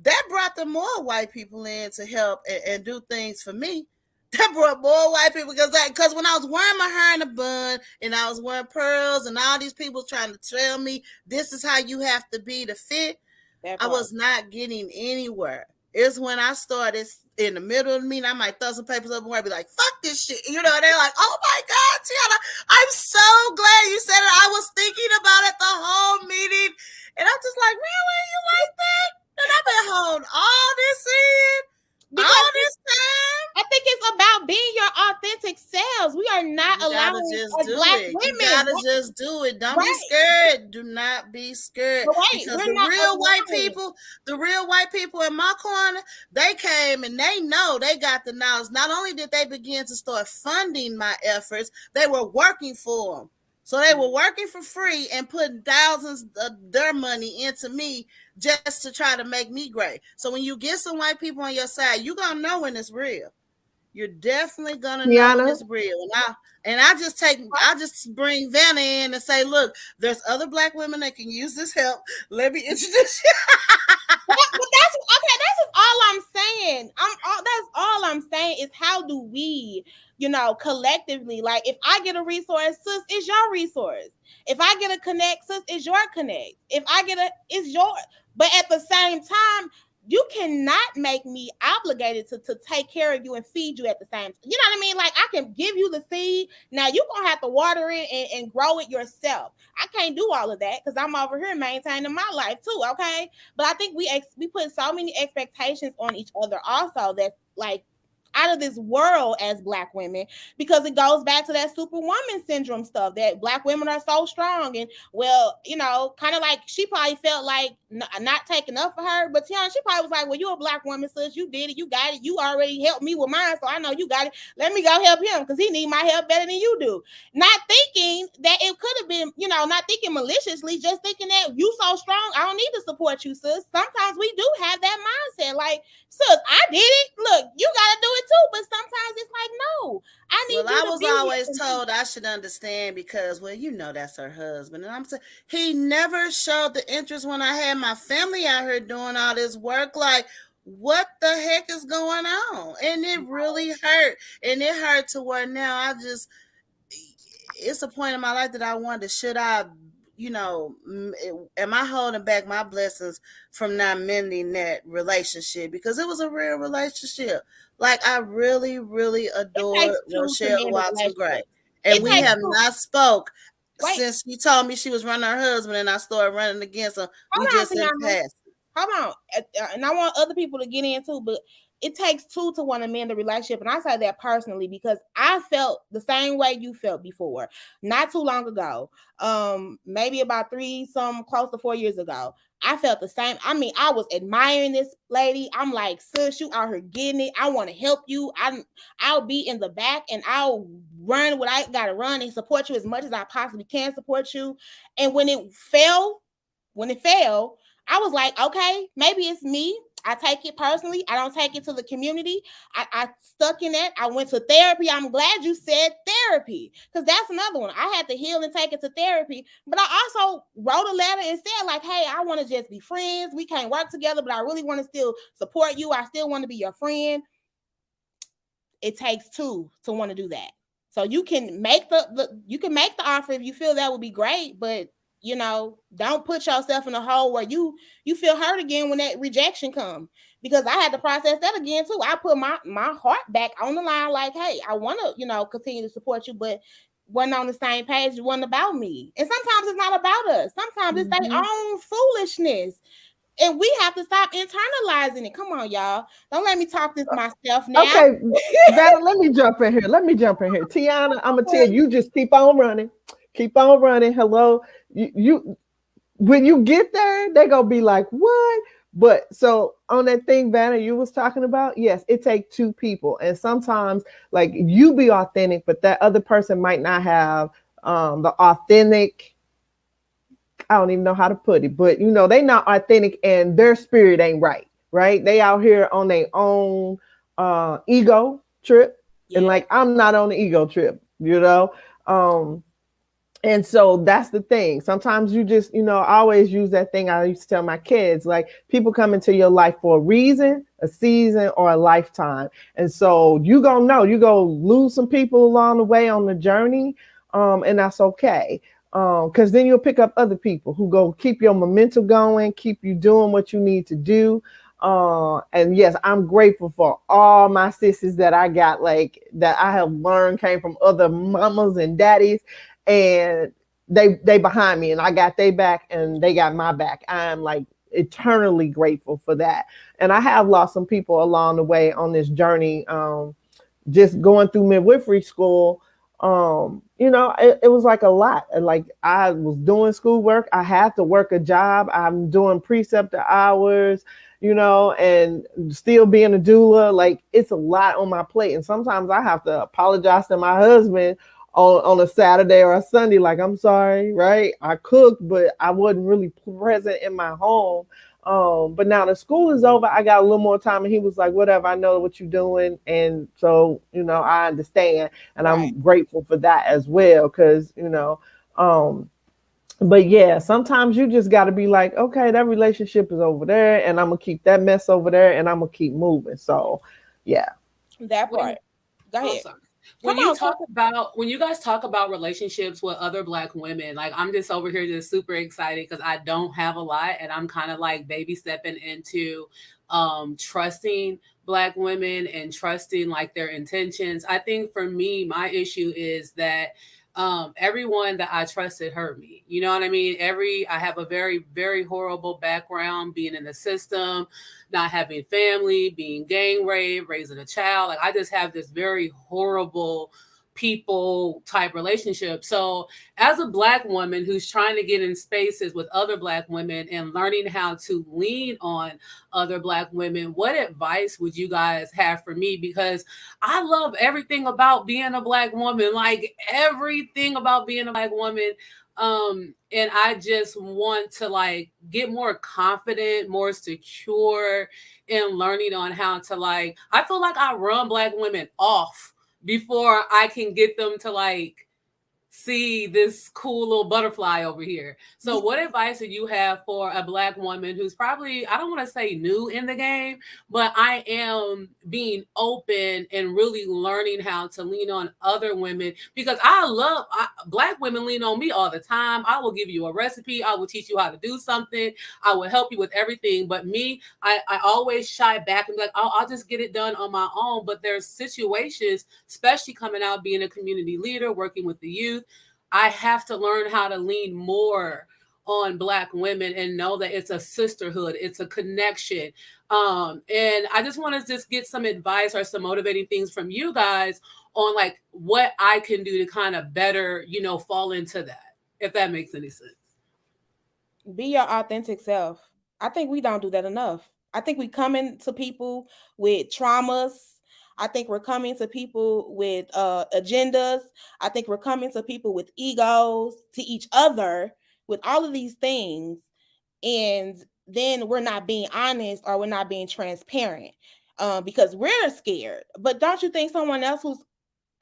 that brought the more white people in to help and do things for me. That brought more white people, because when I was wearing my hair in a bun and I was wearing pearls and all these people trying to tell me this is how you have to be to fit, That I part. was not getting anywhere. It's when I started in the middle of the meeting, I might throw some papers up and be like, fuck this shit. They're like, oh my God, Tiana, I'm so glad you said it. I was thinking about it the whole meeting. And I'm just like, really? You like that? And I've been holding all this in, Because all this time. I think it's about being your authentic selves. We are are not You gotta allowing just as do Black it. You women, gotta just do it. Don't be right? scared. Do not be scared. But right, Because we're not allowing. the real white people in my corner, they came and they know they got the knowledge. Not only did they begin to start funding my efforts, they were working for them. So they were working for free and putting thousands of their money into me just to try to make me great. So when you get some white people on your side, you're gonna know when it's real. You're definitely gonna know when Tiana, it's real. I just bring Vanna in and say, look, there's other Black women that can use this help. Let me introduce you. But that's okay. That's just all I'm saying. That's all I'm saying is how do we, collectively, like if I get a resource, sis, it's your resource. If I get a connect, sis, it's your connect. If I get it's your. But at the same time, you cannot make me obligated to take care of you and feed you at the same time. You know what I mean? Like I can give you the seed. Now you're gonna have to water it and grow it yourself. I can't do all of that because I'm over here maintaining my life too. Okay. But I think we put so many expectations on each other also that like out of this world as Black women because it goes back to that superwoman syndrome stuff that Black women are so strong and well, kind of like she probably felt like not taking up for her, but Tiana, she probably was like, well, you're a Black woman, sis, you did it, you got it, you already helped me with mine, so I know you got it. Let me go help him because he need my help better than you do. Not thinking that it could have been, not thinking maliciously, just thinking that you so strong, I don't need to support you, sis. Sometimes we do have that mindset, like, sis, I did it. Look, you gotta do it too. But sometimes it's like, no, I need Well, you I to was be always here. told I should understand because, well, that's her husband. And I'm saying he never showed the interest when I had my family out here doing all this work. Like, what the heck is going on? And it really hurt. And it hurt to where now it's a point in my life that I wonder, should I, am I holding back my blessings from not mending that relationship? Because it was a real relationship. Like I really, really It adored takes two to Rochelle mend a Watson Gray. relationship. And It we takes have two. not spoke Wait, since she told me she was running her husband and I started running against him. We hold on, just didn't Tiana. pass. Hold on. And I want other people to get in too, but it takes two to want to mend a relationship. And I say that personally because I felt the same way you felt before, not too long ago. Maybe about close to 4 years ago. I felt the same. I mean, I was admiring this lady. I'm like, sis, you out here getting it. I want to help you. I'll be in the back and I'll run what I gotta run and support you as much as I possibly can support you. And when it fell, I was like, okay, maybe it's me. I take it personally. I don't take it to the community. I stuck in that. I went to therapy. I'm glad you said therapy because that's another one. I had to heal and take it to therapy. But I also wrote a letter and said, like, hey, I want to just be friends. We can't work together, but I really want to still support you. I still want to be your friend. It takes two to want to do that. So you can make the offer if you feel that would be great, but don't put yourself in a hole where you feel hurt again when that rejection comes. Because I had to process that again too. I put my heart back on the line, like, hey, I want to, continue to support you, but wasn't on the same page. It wasn't about me. And sometimes it's not about us. Sometimes it's their own foolishness. And we have to stop internalizing it. Come on, y'all. Don't let me talk this myself now. okay, Vanna, let me jump in here. Tiana, I'm gonna tell you, just keep on running. Keep on running. Hello. You when you get there, they're gonna be like, what? But so on that thing, Vanna, you was talking about, yes, it takes two people. And sometimes like you be authentic, but that other person might not have the authentic, I don't even know how to put it, but they not authentic and their spirit ain't right, right? They out here on their own ego trip. Yeah. And like I'm not on the ego trip, Um, and so that's the thing. Sometimes you just, I always use that thing I used to tell my kids, like people come into your life for a reason, a season, or a lifetime. And so you gonna know, you go lose some people along the way on the journey. And that's okay. Because then you'll pick up other people who go keep your momentum going, keep you doing what you need to do. And yes, I'm grateful for all my sisters that I got, like that I have learned came from other mamas and daddies, and they behind me, and I got their back, and they got my back. I'm like eternally grateful for that. And I have lost some people along the way on this journey. Just going through midwifery school, it was like a lot. Like I was doing schoolwork, I had to work a job, I'm doing preceptor hours, and still being a doula. Like it's a lot on my plate, and sometimes I have to apologize to my husband on a Saturday or a Sunday. Like, I'm sorry, right? I cooked, but I wasn't really present in my home. But now the school is over, I got a little more time, and he was like, whatever, I know what you're doing. And so, I understand. And Right. I'm grateful for that as well. Cause, but yeah, sometimes you just got to be like, okay, that relationship is over there, and I'm going to keep that mess over there, and I'm going to keep moving. So, yeah. That When part. Go oh, ahead. sorry. Come on, talk. When you guys talk about relationships with other black women, like I'm just over here just super excited because I don't have a lot and I'm kind of like baby stepping into trusting black women and trusting like their intentions. I think for me, my issue is that everyone that I trusted hurt me. You know what I mean? I have a very, very horrible background being in the system, not having family, being gang raped, raising a child. Like I just have this very horrible people type relationship. So as a black woman who's trying to get in spaces with other black women and learning how to lean on other black women, what advice would you guys have for me? Because I love everything about being a black woman, like everything about being a black woman. And I just want to like get more confident, more secure in learning on how to like, I feel like I run black women off before I can get them to like see this cool little butterfly over here. So what advice do you have for a black woman who's probably, I don't want to say new in the game, but I am being open and really learning how to lean on other women because black women lean on me all the time. I will give you a recipe. I will teach you how to do something. I will help you with everything. But me, I always shy back and be like, I'll just get it done on my own. But there's situations, especially coming out being a community leader, working with the youth, I have to learn how to lean more on black women and know that it's a sisterhood, it's a connection. And I just want to just get some advice or some motivating things from you guys on like what I can do to kind of better, fall into that, if that makes any sense. Be your authentic self. I think we don't do that enough. I think we coming to people with traumas. I think we're coming to people with agendas. I think we're coming to people with egos, to each other, with all of these things. And then we're not being honest or we're not being transparent because we're scared. But don't you think someone else who's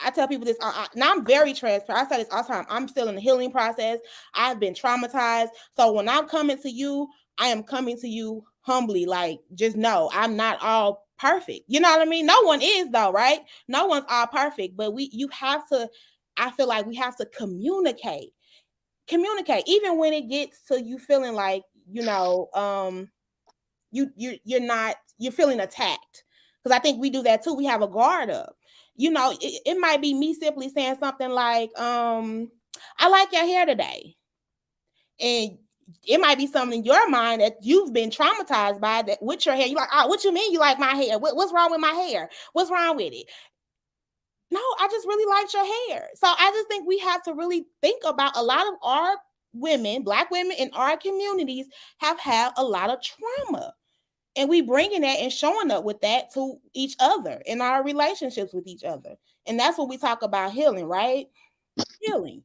I tell people this. Now I'm very transparent. I say this all the time. I'm still in the healing process. I've been traumatized. So when I'm coming to you, I am coming to you humbly. Like, just know I'm not all perfect. You know what I mean? No one is though, right? No one's all perfect. But you have to. I feel like we have to communicate, even when it gets to you feeling like you're feeling attacked, because I think we do that too. We have a guard up. It might be me simply saying something like, I like your hair today. And it might be something in your mind that you've been traumatized by, that with your hair. You like, what you mean you like my hair? What's wrong with my hair? What's wrong with it? No, I just really liked your hair. So I just think we have to really think about, a lot of our women, black women in our communities, have had a lot of trauma. And we bringing that and showing up with that to each other in our relationships with each other. And that's what we talk about, healing, right? Healing.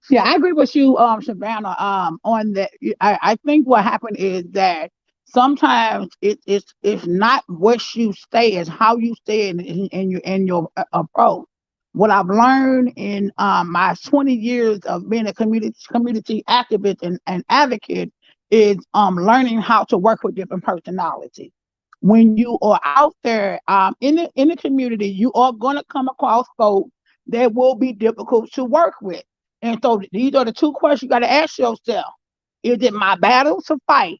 Yeah, I agree with you, Savannah. On that, I think what happened is that sometimes it's not what you say, it's how you say it in your approach. What I've learned in my 20 years of being a community activist and advocate is learning how to work with different personalities. When you are out there in the community, you are going to come across folks that will be difficult to work with. And so these are the two questions you got to ask yourself. Is it my battle to fight,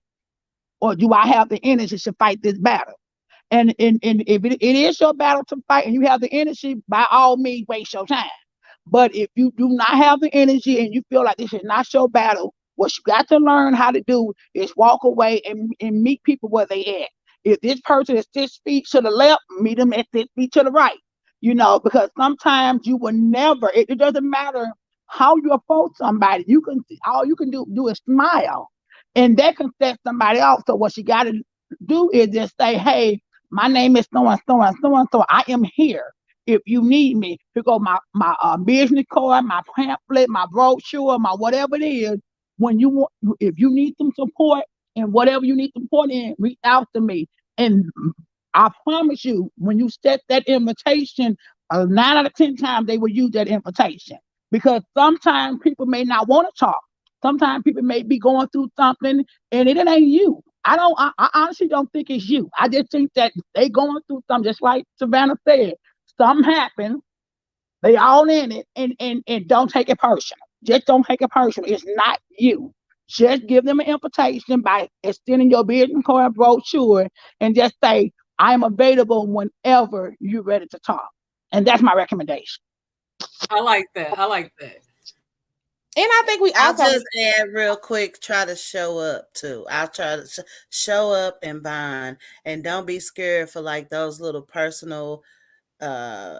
or do I have the energy to fight this battle? And if it is your battle to fight and you have the energy, by all means, waste your time. But if you do not have the energy and you feel like this is not your battle, what you got to learn how to do is walk away and meet people where they at. If this person is 6 feet to the left, meet them at 6 feet to the right. because sometimes you will never, it doesn't matter how you approach somebody. All you can do is smile, and that can set somebody off. So what you got to do is just say, hey, my name is so and so and so and so. I am here. If you need me, here go my business card, my pamphlet, my brochure, my whatever it is. When you want, if you need some support and whatever you need support in, reach out to me. And I promise you, when you set that invitation, 9 out of 10 times they will use that invitation, because sometimes people may not want to talk. Sometimes people may be going through something, and it ain't you. I honestly don't think it's you. I just think that they going through something, just like Savannah said. Something happened. They all in it, and don't take it personal. Just don't take it personal. It's not you. Just give them an invitation by extending your business card brochure, and just say, I'm available whenever you're ready to talk. And that's my recommendation. I like that. I like that. And I think we I'll also just add real quick, try to show up too. I'll try to show up and bond, and don't be scared for like those little personal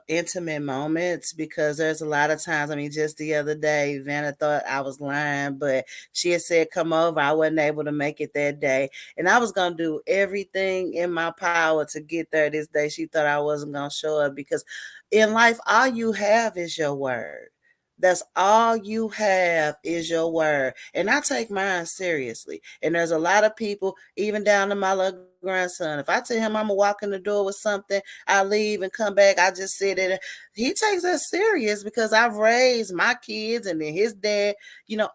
intimate moments, because there's a lot of times, I mean, just the other day Vanna thought I was lying, but she had said come over. I wasn't able to make it that day, and I was gonna do everything in my power to get there this day. She thought I wasn't gonna show up, because in life all you have is your word. That's all you have is your word. And I take mine seriously. And there's a lot of people, even down to my little grandson. If I tell him I'm going to walk in the door with something, I leave and come back, I just sit there. He takes that serious, because I've raised my kids and then his dad.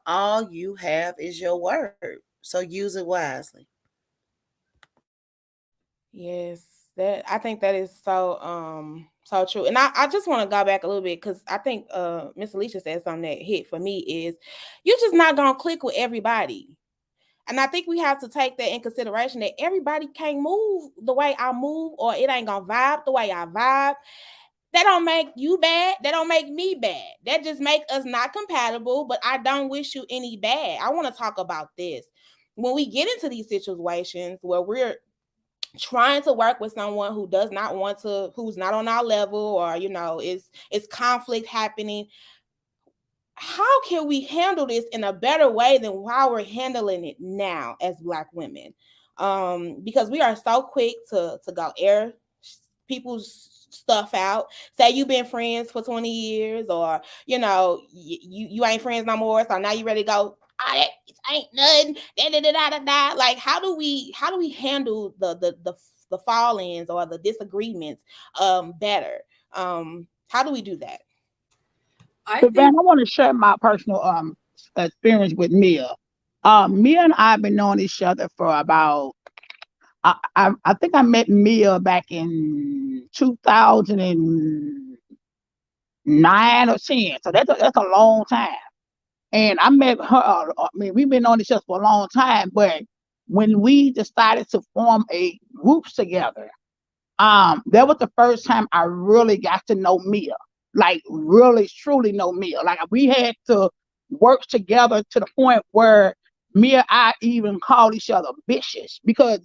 All you have is your word. So use it wisely. yes, that I think that is so true. And I just want to go back a little bit, because I think Miss Alicia said something that hit for me is you're just not gonna click with everybody. And I think we have to take that in consideration, that everybody can't move the way I move, or it ain't gonna vibe the way I vibe. That don't make you bad. That don't make me bad. That just make us not compatible, but I don't wish you any bad. I want to talk about this. When we get into these situations where we're trying to work with someone who does not want to, who's not on our level, or it's conflict happening, how can we handle this in a better way than how we're handling it now as Black women? Because we are so quick to go air people's stuff out. Say you've been friends for 20 years, or you ain't friends no more, so now you ready to go, that ain't nothing, da. Like, how do we handle the fall-ins or the disagreements better? How do we do that? I But think Van, I want to share my personal experience with Mia. Mia and I have been knowing each other for about, I think I met Mia back in 2009 or 10. So that's a long time. And I met her. I mean, we've been on each other for a long time. But when we decided to form a group together, that was the first time I really got to know Mia, like really truly know Mia. Like, we had to work together to the point where Mia and I even called each other bitches, because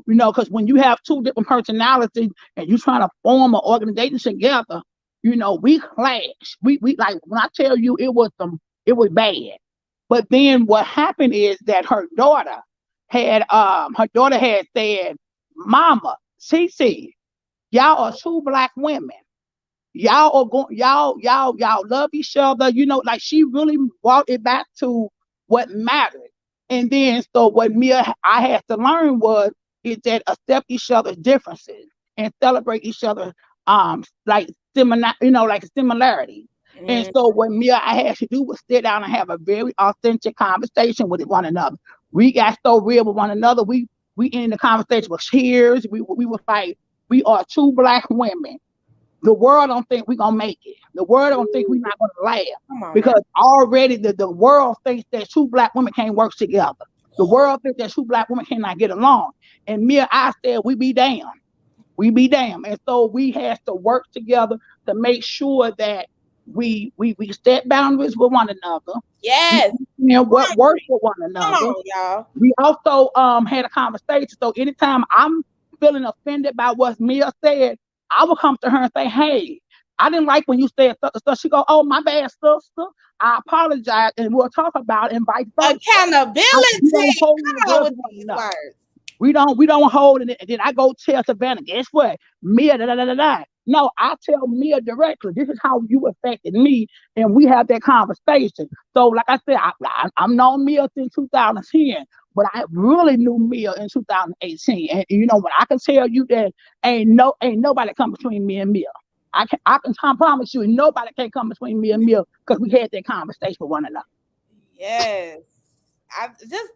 when you have two different personalities and you trying to form an organization together, we clash. We like, when I tell you, it was bad. But then what happened is that her daughter had said, Mama, Cece, y'all are two Black women. Y'all are going, y'all love each other. Like, she really brought it back to what mattered. And then, so what I had to learn is that accept each other's differences and celebrate each other, like like similarity. And so what I had to do was sit down and have a very authentic conversation with one another. We got so real with one another. We ended the conversation with tears. We were like, we are two Black women. The world don't think we're gonna make it. The world don't think we're not gonna laugh, because already the world thinks that two Black women can't work together. The world thinks that two Black women cannot get along. And Mia, I said, we be damned. We be damned. And so we had to work together to make sure that we set boundaries with one another. Yes. What works with one another. Come on, y'all. We also had a conversation. So anytime I'm feeling offended by what Mia said, I would come to her and say, hey, I didn't like when you said stuff. She go, oh, my bad, sister. I apologize, and we'll talk about it, and vice versa. We Accountability. don't hold it Come on against with one these another. words. We don't hold it. And then I go tell Savannah, guess what? Mia, da da da da da. No, I tell Mia directly. This is how you affected me, and we have that conversation. So, like I said, I'm known Mia since 2010, but I really knew Mia in 2018. And when I can tell you that ain't nobody come between me and Mia. I can promise you, nobody can come between me and Mia because we had that conversation with one another. Yes. I just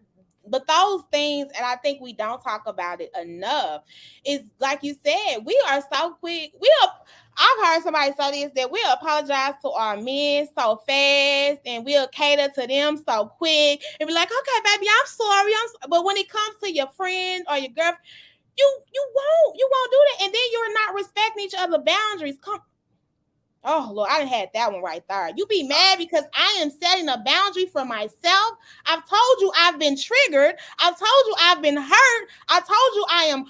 but those things, and I think we don't talk about it enough, is like you said, we are so quick. I've heard somebody say this, that we'll apologize to our men so fast and we'll cater to them so quick and be like, okay, baby, I'm sorry. But when it comes to your friend or your girlfriend, you won't do that. And then you're not respecting each other's boundaries. Oh Lord, I done had that one right there. You be mad because I am setting a boundary for myself. I've told you I've been triggered. I've told you I've been hurt. I told you I am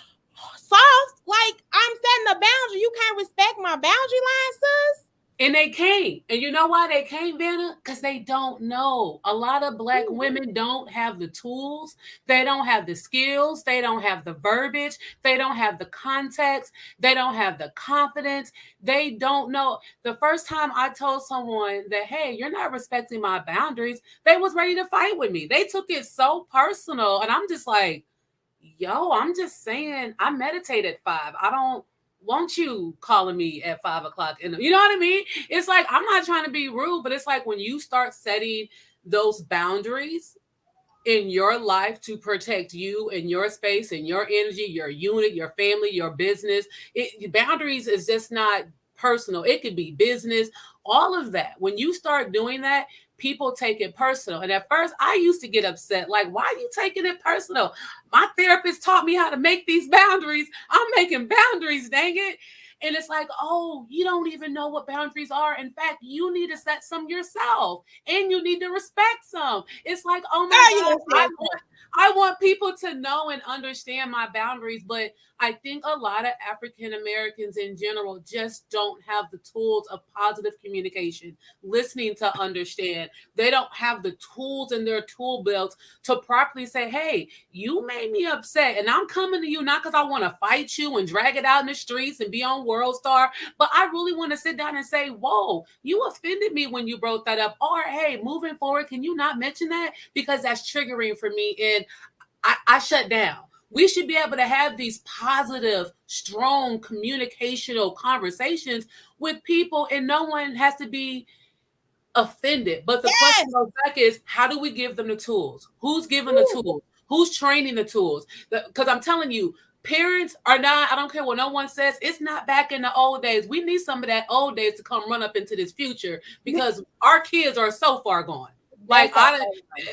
soft. Like, I'm setting a boundary. You can't respect my boundary line, sis. And they can't. And you know why they can't, Vanna? Because they don't know. A lot of Black women don't have the tools. They don't have the skills. They don't have the verbiage. They don't have the context. They don't have the confidence. They don't know. The first time I told someone that, hey, you're not respecting my boundaries, they was ready to fight with me. They took it so personal. And I'm just like, yo, I'm just saying, I meditate at 5. I don't want you calling me at 5 o'clock. You know what I mean? It's like, I'm not trying to be rude, but it's like when you start setting those boundaries in your life to protect you and your space and your energy, your unit, your family, your business, boundaries is just not personal. It could be business, all of that. When you start doing that, people take it personal. And at first, I used to get upset. Like, why are you taking it personal? My therapist taught me how to make these boundaries. I'm making boundaries, dang it. And it's like, oh, you don't even know what boundaries are. In fact, you need to set some yourself and you need to respect some. It's like, oh my God, I want people to know and understand my boundaries. But I think a lot of African Americans in general just don't have the tools of positive communication, listening to understand. They don't have the tools in their tool belt to properly say, hey, you made me upset. And I'm coming to you not because I want to fight you and drag it out in the streets and be on World Star, but I really want to sit down and say, whoa, you offended me when you brought that up. Or, hey, moving forward, can you not mention that? Because that's triggering for me. And I shut down. We should be able to have these positive, strong communicational conversations with people, and no one has to be offended. But the question goes back is, how do we give them the tools? Who's giving the tools? Who's training the tools? Because I'm telling you, parents are not, I don't care what no one says, it's not back in the old days. We need some of that old days to come run up into this future because our kids are so far gone. Like,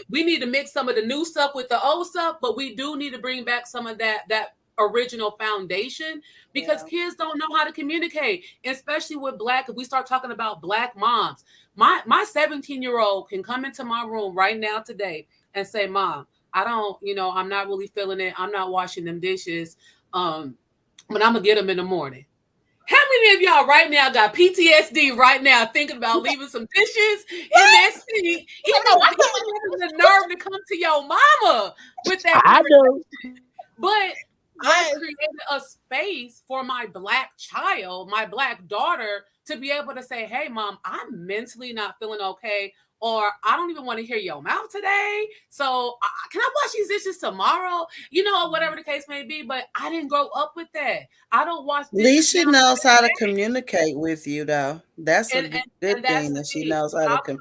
we need to mix some of the new stuff with the old stuff, but we do need to bring back some of that original foundation because kids don't know how to communicate, especially with Black. If we start talking about Black moms, my 17-year-old can come into my room right now today and say, Mom, I don't, I'm not really feeling it. I'm not washing them dishes. But I'm gonna get them in the morning. How many of y'all right now got PTSD right now thinking about leaving some dishes in that sink? Even the nerve to come to your mama with that conversation. But I created a space for my Black child, my Black daughter, to be able to say, hey, Mom, I'm mentally not feeling okay. Or I don't even want to hear your mouth today. So can I wash these dishes tomorrow? Or whatever the case may be. But I didn't grow up with that. I don't wash dishes. At least she knows how to communicate with you, though. That's a good thing that she knows how to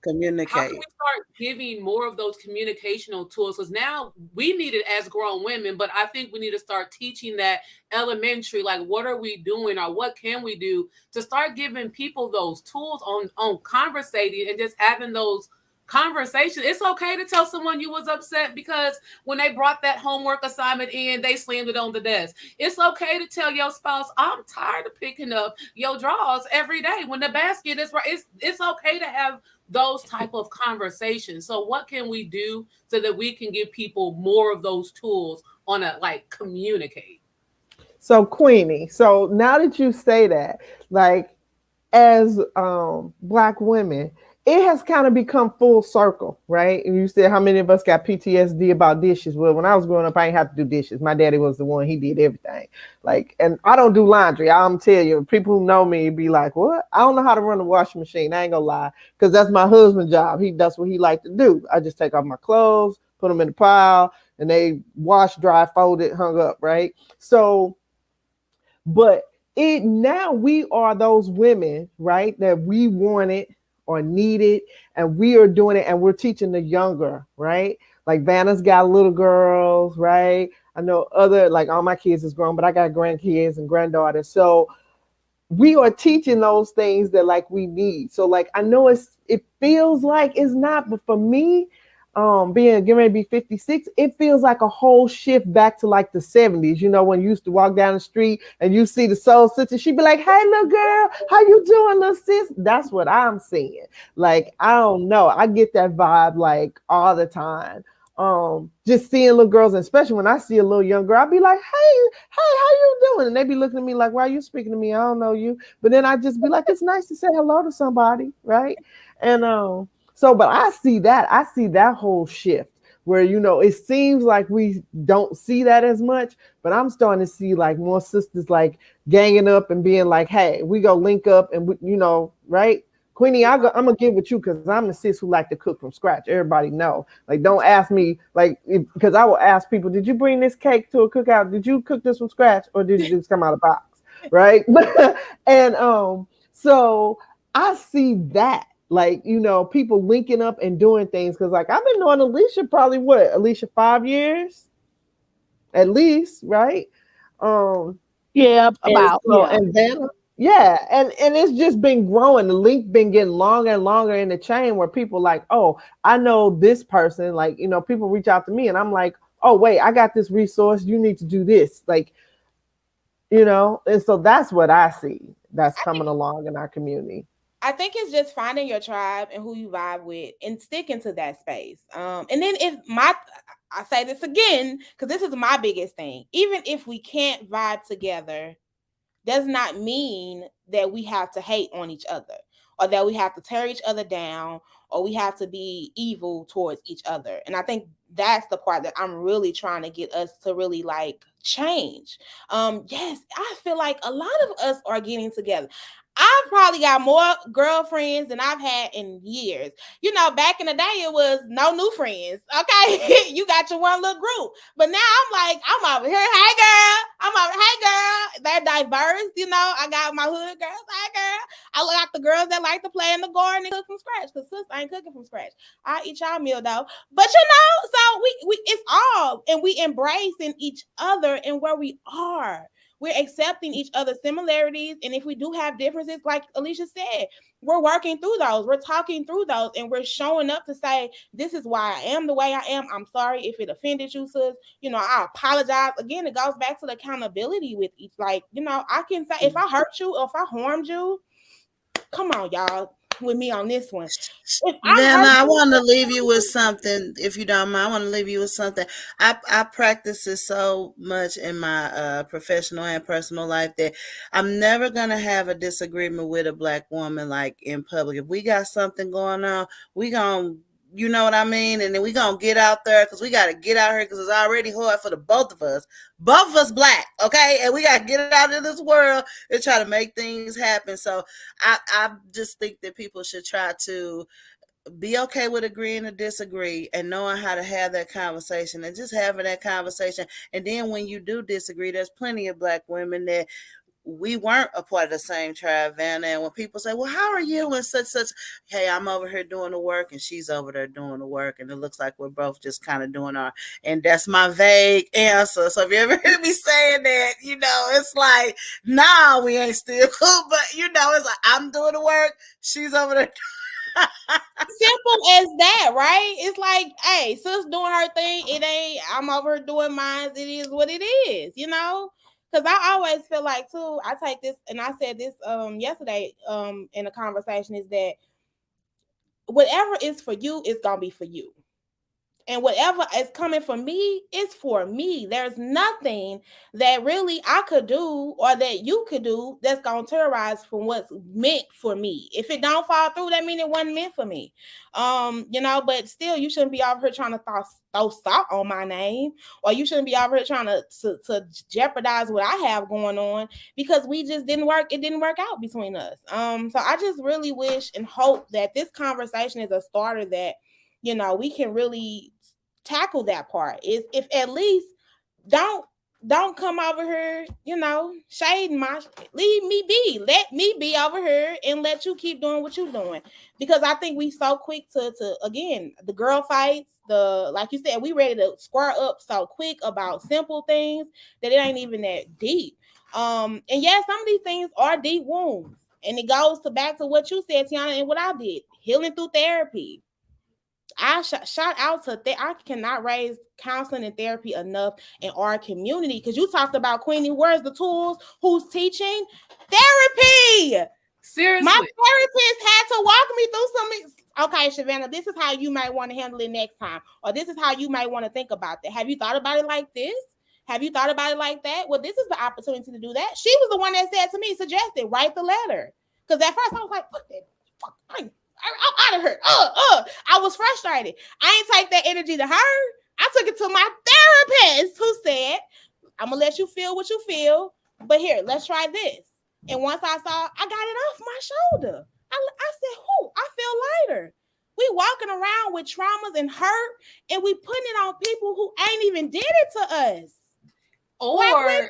communicate. How can we start giving more of those communicational tools? Because now we need it as grown women, but I think we need to start teaching that elementary, like what are we doing or what can we do to start giving people those tools on conversating and just having those conversations. It's okay to tell someone you was upset because when they brought that homework assignment in, they slammed it on the desk. It's okay to tell your spouse, I'm tired of picking up your drawers every day when the basket is right. It's okay to have those type of conversations. So what can we do so that we can give people more of those tools on communicate? So Queenie, so now that you say that, like, as Black women, it has kind of become full circle, right? And you said how many of us got PTSD about dishes? Well, when I was growing up, I didn't have to do dishes. My daddy was the one; he did everything. Like, and I don't do laundry. I'm tell you, people who know me be like, "What? I don't know how to run a washing machine." I ain't gonna lie, because that's my husband's job. That's what he like to do. I just take off my clothes, put them in the pile, and they wash, dry, folded, hung up, right? So, but it now we are those women, right, that we wanted or needed, and we are doing it, and we're teaching the younger, right? Like Vanna's got little girls, right? I know other, like all my kids is grown, but I got grandkids and granddaughters. So we are teaching those things that like we need. So like I know it feels like it's not, but for me, being getting ready to be 56, it feels like a whole shift back to like the 70s. You know, when you used to walk down the street and you see the soul sister, she'd be like, "Hey little girl, how you doing, little sis?" That's what I'm seeing. Like, I don't know. I get that vibe like all the time. Just seeing little girls, and especially when I see a little young girl, I'll be like, hey, how you doing? And they be looking at me like, why are you speaking to me? I don't know you. But then I just be like, it's nice to say hello to somebody, right? And so, but I see that whole shift where, you know, it seems like we don't see that as much, but I'm starting to see like more sisters like ganging up and being like, hey, we go link up and we, you know, right? Queenie, I'm gonna get with you because I'm the sis who like to cook from scratch. Everybody know. Like, don't ask me like because I will ask people, did you bring this cake to a cookout? Did you cook this from scratch or did it just come out of the box? Right? And so I see that, like, you know, people linking up and doing things because like I've been knowing Alicia probably what, Alicia 5 years at least, right? Um, Yeah, and about so, yeah. and then, yeah, and it's just been growing. The link been getting longer and longer in the chain where people like, oh, I know this person. Like, you know, people reach out to me and I'm like, oh, wait, I got this resource. You need to do this. Like, you know, and so that's what I see that's I think coming along in our community. I think it's just finding your tribe and who you vibe with and sticking to that space. And then if my I say this again because this is my biggest thing. Even if we can't vibe together, does not mean that we have to hate on each other or that we have to tear each other down or we have to be evil towards each other. And I think that's the part that I'm really trying to get us to really like change. Yes, I feel like a lot of us are getting together. I've probably got more girlfriends than I've had in years. You know, back in the day, it was no new friends. Okay, you got your one little group, but now I'm like, I'm over here. Hey, girl. I'm over. Hey, girl. They're diverse. You know, I got my hood girls. Hey, girl. I got the girls that like to play in the garden and cook from scratch because sis ain't cooking from scratch. I eat y'all meal though. But you know, so we it's all and we embracing each other and where we are. We're accepting each other's similarities. And if we do have differences, like Alicia said, we're working through those. We're talking through those and we're showing up to say, this is why I am the way I am. I'm sorry if it offended you, sis. You know, I apologize. Again, it goes back to the accountability with each. Like, you know, I can say if I hurt you or if I harmed you, come on, y'all, with me on this one. If I Then hurt I you, want to leave you with something, if you don't mind. I want to leave you with something. I practice this so much in my professional and personal life that I'm never gonna have a disagreement with a black woman like in public. If we got something going on, we gonna, you know what I mean, and then we gonna get out there because we gotta get out here because it's already hard for the both of us black, okay, and we gotta get out in this world and try to make things happen. So I just think that people should try to be okay with agreeing to disagree and knowing how to have that conversation and just having that conversation. And then when you do disagree, there's plenty of black women that we weren't a part of the same tribe, Vanna. And when people say, well, how are you? And such, hey, I'm over here doing the work and she's over there doing the work. And it looks like we're both just kind of doing our, and that's my vague answer. So if you ever hear me saying that, you know, it's like, nah, we ain't still cool. But, you know, it's like, I'm doing the work. She's over there. simple as that, right? It's like, hey, sis doing her thing. It ain't, I'm over here doing mine. It is what it is, you know? Because I always feel like too, I take this and I said this yesterday in a conversation is that whatever is for you is gonna be for you. And whatever is coming for me is for me. There's nothing that really I could do or that you could do that's gonna terrorize from what's meant for me. If it don't fall through, that means it wasn't meant for me. But still, you shouldn't be over here trying to throw salt on my name, or you shouldn't be over here trying to jeopardize what I have going on because we just didn't work. It didn't work out between us. So I just really wish and hope that this conversation is a starter that we can really tackle that part. Is if at least don't come over here, shading leave me be. Let me be over here and let you keep doing what you're doing. Because I think we so quick to again, the girl fights, like you said, we ready to square up so quick about simple things that it ain't even that deep. And yeah, some of these things are deep wounds. And it goes back to what you said, Tiana, and what I did. Healing through therapy. I shout out to I cannot raise counseling and therapy enough in our community, because you talked about, Queenie, where's the tools? Who's teaching? Therapy. Seriously. My therapist had to walk me through some. Okay, Savannah, this is how you might want to handle it next time, or this is how you might want to think about that. Have you thought about it like this? Have you thought about it like that? Well, this is the opportunity to do that. She was the one that said to me, suggested, write the letter. Because at first I was like, fuck that. Fuck, I'm out of here. I was frustrated. I ain't take that energy to her. I took it to my therapist, who said, I'm going to let you feel what you feel, but here, let's try this. And once I saw, I got it off my shoulder. I said, I feel lighter. We walking around with traumas and hurt, and we putting it on people who ain't even did it to us. Or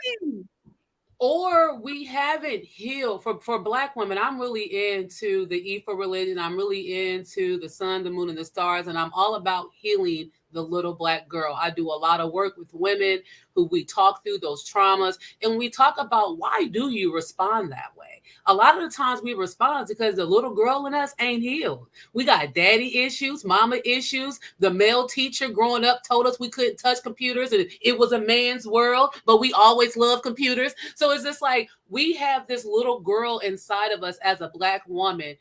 we haven't healed. For Black women, I'm really into the Ifa religion. I'm really into the sun, the moon, and the stars, and I'm all about healing the little Black girl. I do a lot of work with women who we talk through those traumas, and we talk about, why do you respond that way? A lot of the times we respond because the little girl in us ain't healed. We got daddy issues, mama issues. The male teacher growing up told us we couldn't touch computers and it was a man's world, but we always loved computers. So it's just like, we have this little girl inside of us as a Black woman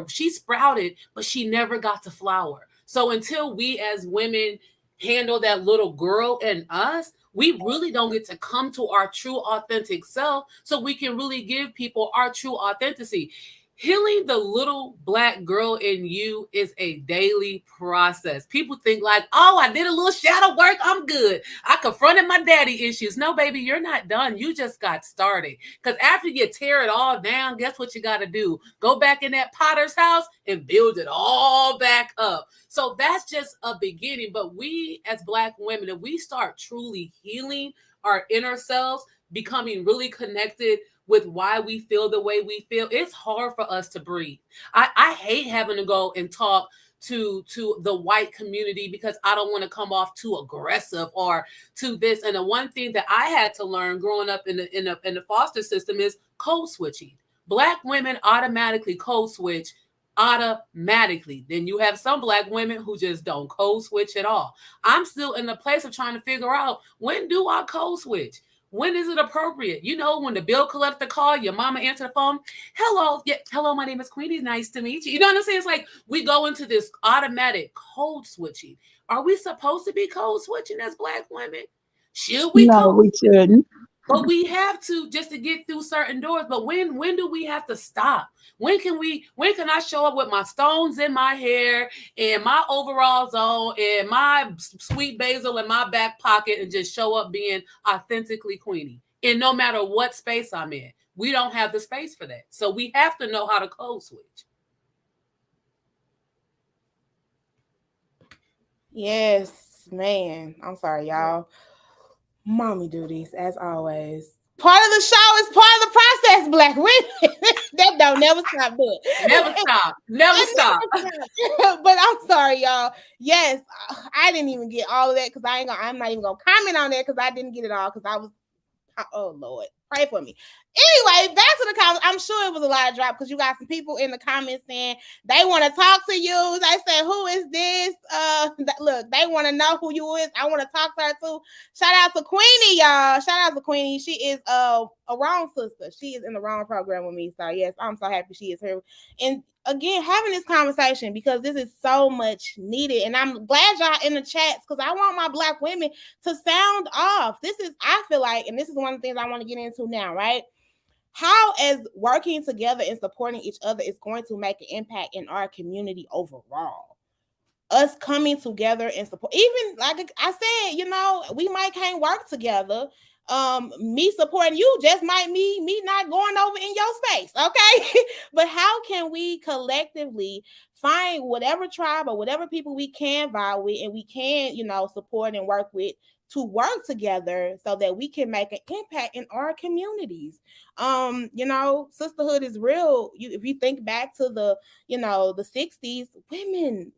she sprouted, but she never got to flower. So until we as women handle that little girl in us, we really don't get to come to our true authentic self, so we can really give people our true authenticity. Healing the little Black girl in you is a daily process. People think like, I did a little shadow work, I'm good. I confronted my daddy issues. No, baby, you're not done. You just got started. Because after you tear it all down, guess what you got to do? Go back in that potter's house and build it all back up. So that's just a beginning. But we as Black women, if we start truly healing our inner selves, becoming really connected with why we feel the way we feel, it's hard for us to breathe. I hate having to go and talk to the white community because I don't want to come off too aggressive or to this. And the one thing that I had to learn growing up in the foster system is code switching. Black women automatically code switch automatically. Then you have some Black women who just don't code switch at all. I'm still in the place of trying to figure out, when do I code switch? When is it appropriate? When the bill collector call, your mama answer the phone. Hello, my name is Queenie. Nice to meet you. You know what I'm saying? It's like we go into this automatic code switching. Are we supposed to be code switching as Black women? Should we? No, we shouldn't. But we have to, just to get through certain doors. But when do we have to stop? When can I show up with my stones in my hair and my overalls on and my sweet basil in my back pocket and just show up being authentically Queenie? And no matter what space I'm in, we don't have the space for that. So we have to know how to code switch. Yes, man. I'm sorry, y'all. Mommy duties, as always. Part of the show is part of the process, Black women. That don't never stop doing. Never stop. But I'm sorry, y'all. Yes, I didn't even get all of that because I'm not even gonna comment on that because I didn't get it all because I was, oh Lord. Pray for me. Anyway, back to the comments. I'm sure it was a lot of drop because you got some people in the comments saying they want to talk to you. They said, "Who is this?" Look, they want to know who you is. I want to talk to her too. Shout out to Queenie, y'all. Shout out to Queenie. She is a wrong sister. She is in the wrong program with me. So yes, I'm so happy she is here. And again, having this conversation because this is so much needed. And I'm glad y'all in the chats because I want my Black women to sound off. This is, I feel like, and this is one of the things I want to get into now, right? How as working together and supporting each other is going to make an impact in our community overall. Us coming together and support, even like I said, you know, we might can't work together. Me supporting you just might mean me not going over in your space, okay? But how can we collectively find whatever tribe or whatever people we can vibe with and we can, you know, support and work with to work together so that we can make an impact in our communities. You know, sisterhood is real. If you think back to the, you know, the 60s, women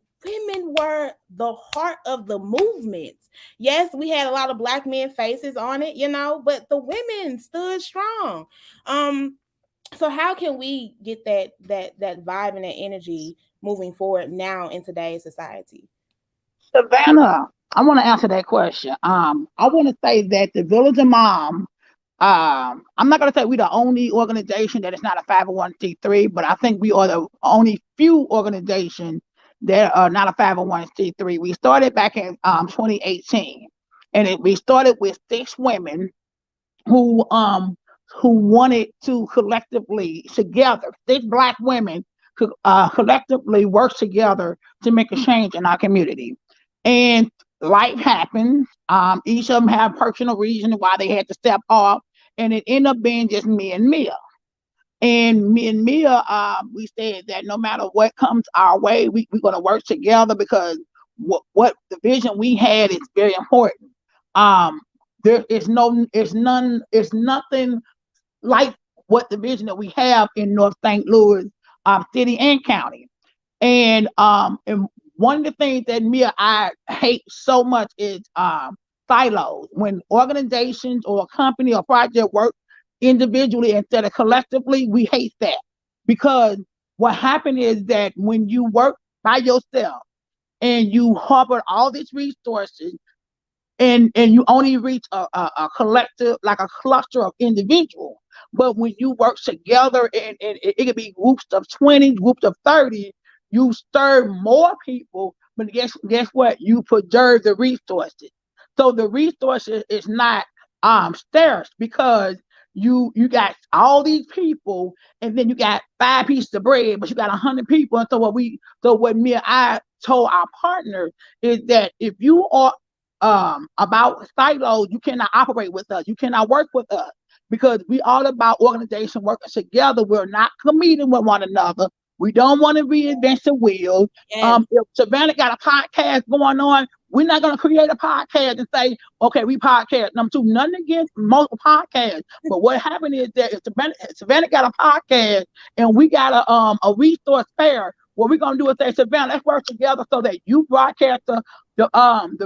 were the heart of the movement. Yes, we had a lot of Black men faces on it, you know, but the women stood strong. So how can we get that vibe and that energy moving forward now in today's society? Savannah, I want to answer that question. I want to say that the Village of Mom, I'm not going to say we're the only organization that is not a 501c3, but I think we are the only few organizations that are not a 501c3. We started back in 2018, and we started with 6 women who wanted to collectively together, 6 Black women collectively work together to make a change in our community. And life happened. Each of them have personal reason why they had to step off, and it ended up being just me and Mia. And me and Mia, we said that no matter what comes our way, we're going to work together because what the vision we had is very important. There is nothing like what the vision that we have in North St. Louis city and county. And one of the things that Mia I hate so much is silos. When organizations or a company or project work individually instead of collectively, we hate that. Because what happened is that when you work by yourself and you harbor all these resources and you only reach a collective, like a cluster of individuals. But when you work together and it could be groups of 20, groups of 30, you serve more people, but guess what? You preserve the resources. So the resources is not scarce because you got all these people and then you got 5 pieces of bread, but you got 100 people. And so what me and I told our partners is that if you are about silos, you cannot operate with us. You cannot work with us because we all about organization working together. We're not competing with one another. We don't want to reinvent the wheel. Yes. If Savannah got a podcast going on, we're not going to create a podcast and say, okay, we podcast. Number 2, nothing against multiple podcasts. But what happened is that if Savannah got a podcast and we got a resource fair, what we're going to do is say, Savannah, let's work together so that you broadcast the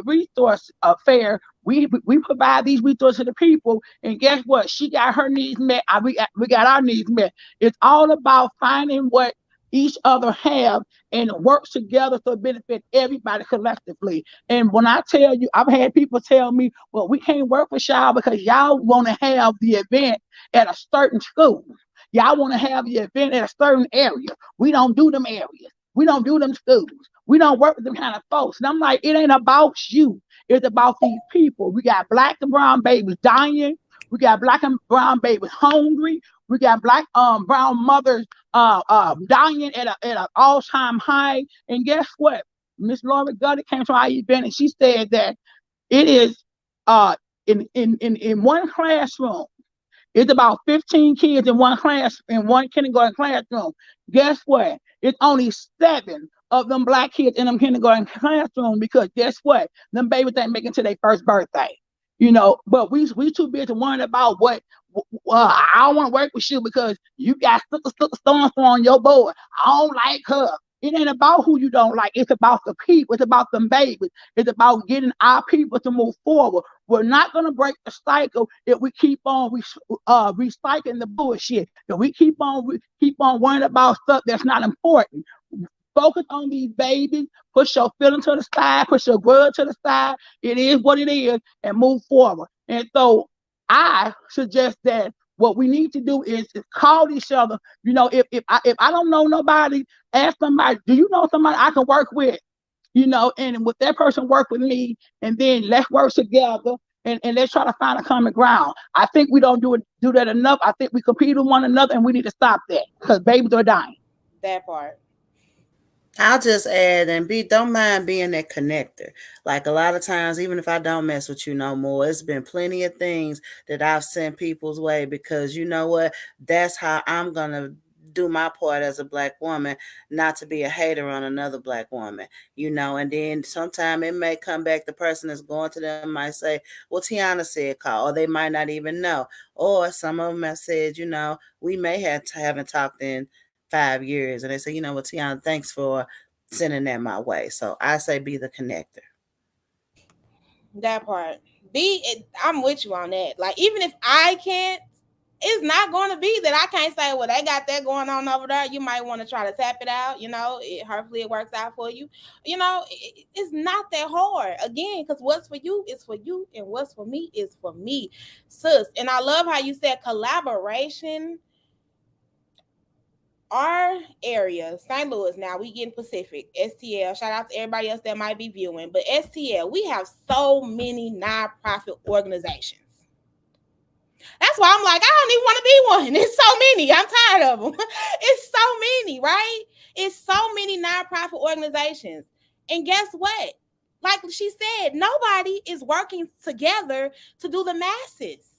resource fair. We provide these resources to the people, and guess what? She got her needs met. We got our needs met. It's all about finding what each other have and work together to benefit everybody collectively. And when I tell you, I've had people tell me, well, we can't work with y'all because y'all want to have the event at a certain school. Y'all want to have the event at a certain area. We don't do them areas. We don't do them schools. We don't work with them kind of folks. And I'm like, it ain't about you. It's about these people. We got Black and brown babies dying. We got Black and brown babies hungry. We got Black brown mothers dying at an all-time high. And guess what? Miss Laura Gutty came to our event and she said that it is in one classroom. It's about 15 kids in one kindergarten classroom. Guess what? It's only 7 of them Black kids in them kindergarten classroom because guess what? Them babies ain't making to their first birthday. You know, but we too busy worrying about what I don't want to work with you because you got so on your board. I don't like her. it ain't about who you don't like. It's about the people. It's about them babies. It's about getting our people to move forward. We're not gonna break the cycle if we keep on recycling the bullshit. If we keep on worrying about stuff that's not important. Focus on these babies. Push your feeling to the side. Push your grudge to the side. It is what it is, and move forward. And so, I suggest that what we need to do is call each other. If I don't know nobody, ask somebody. Do you know somebody I can work with? And with that person work with me, and then let's work together. And let's try to find a common ground. I think we don't do that enough. I think we compete with one another, and we need to stop that because babies are dying. That part. I'll just add and don't mind being that connector. Like a lot of times, even if I don't mess with you no more, it's been plenty of things that I've sent people's way because you know what? That's how I'm gonna do my part as a black woman, not to be a hater on another black woman, and then sometime it may come back, the person that's going to them might say, well, Tiana said call, or they might not even know. Or some of them have said, we may have haven't talked in 5 years. And they say, what, Tiana, thanks for sending that my way. So I say be the connector. That part. I'm with you on that. Like, even if I can't, it's not going to be that I can't say, well, they got that going on over there. You might want to try to tap it out. Hopefully it works out for you. It's not that hard. Again, because what's for you is for you, and what's for me is for me, sis. And I love how you said collaboration. Our area, St. Louis, now we getting Pacific, STL. Shout out to everybody else that might be viewing. But STL, we have so many nonprofit organizations. That's why I'm like, I don't even want to be one. It's so many. I'm tired of them. It's so many, right? It's so many nonprofit organizations. And guess what? Like she said, nobody is working together to do the masses.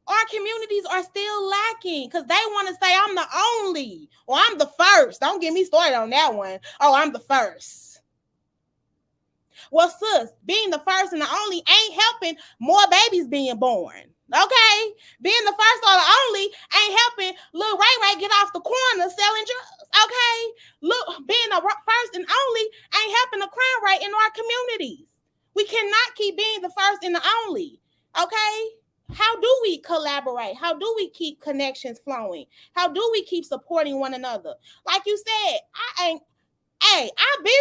Our communities are still lacking because they want to say I'm the only or I'm the first. Don't get me started on that one. Oh, I'm the first. Well, sis, being the first and the only ain't helping more babies being born. Okay? Being the first or the only ain't helping little Ray Ray get off the corner selling drugs. Okay? Look, being the first and only ain't helping the crime rate in our communities. We cannot keep being the first and the only. Okay? How do we collaborate? How do we keep connections flowing? How do we keep supporting one another? Like you said, I've been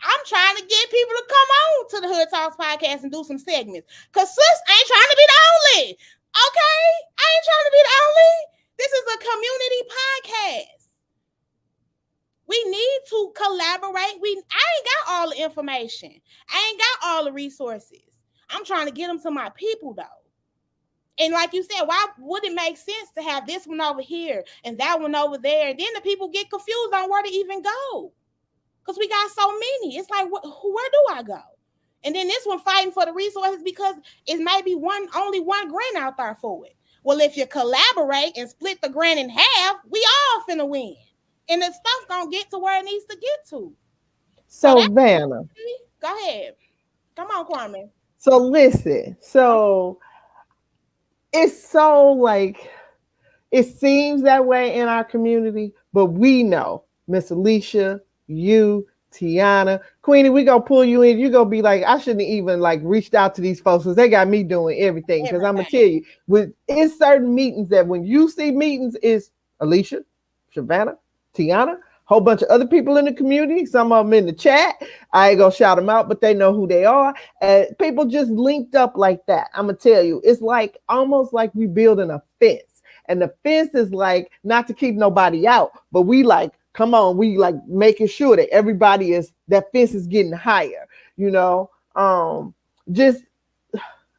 I'm trying to get people to come on to the Hood Talks podcast and do some segments. Cause sis ain't trying to be the only. Okay? I ain't trying to be the only. This is a community podcast. We need to collaborate. I ain't got all the information. I ain't got all the resources. I'm trying to get them to my people, though. And like you said, why would it make sense to have this one over here and that one over there? And then the people get confused on where to even go. Because we got so many. It's like, where do I go? And then this one fighting for the resources because it's maybe only one grant out there for it. Well, if you collaborate and split the grant in half, we all finna win. And the stuff gonna get to where it needs to get to. So Vanna. Go ahead. Come on, Kwame. So listen, it's so like, it seems that way in our community, but we know, Miss Alicia, you, Tiana, Queenie, we gonna pull you in. You're gonna be like, I shouldn't even like reached out to these folks because they got me doing everything. Because I'm gonna tell you, it's certain meetings that when you see meetings, is Alicia, Savannah, Tiana, whole bunch of other people in the community, some of them in the chat. I ain't gonna shout them out, but they know who they are. And people just linked up like that. I'm gonna tell you, it's like almost like we building a fence. And the fence is like not to keep nobody out, but we like, come on, we like making sure that that fence is getting higher, just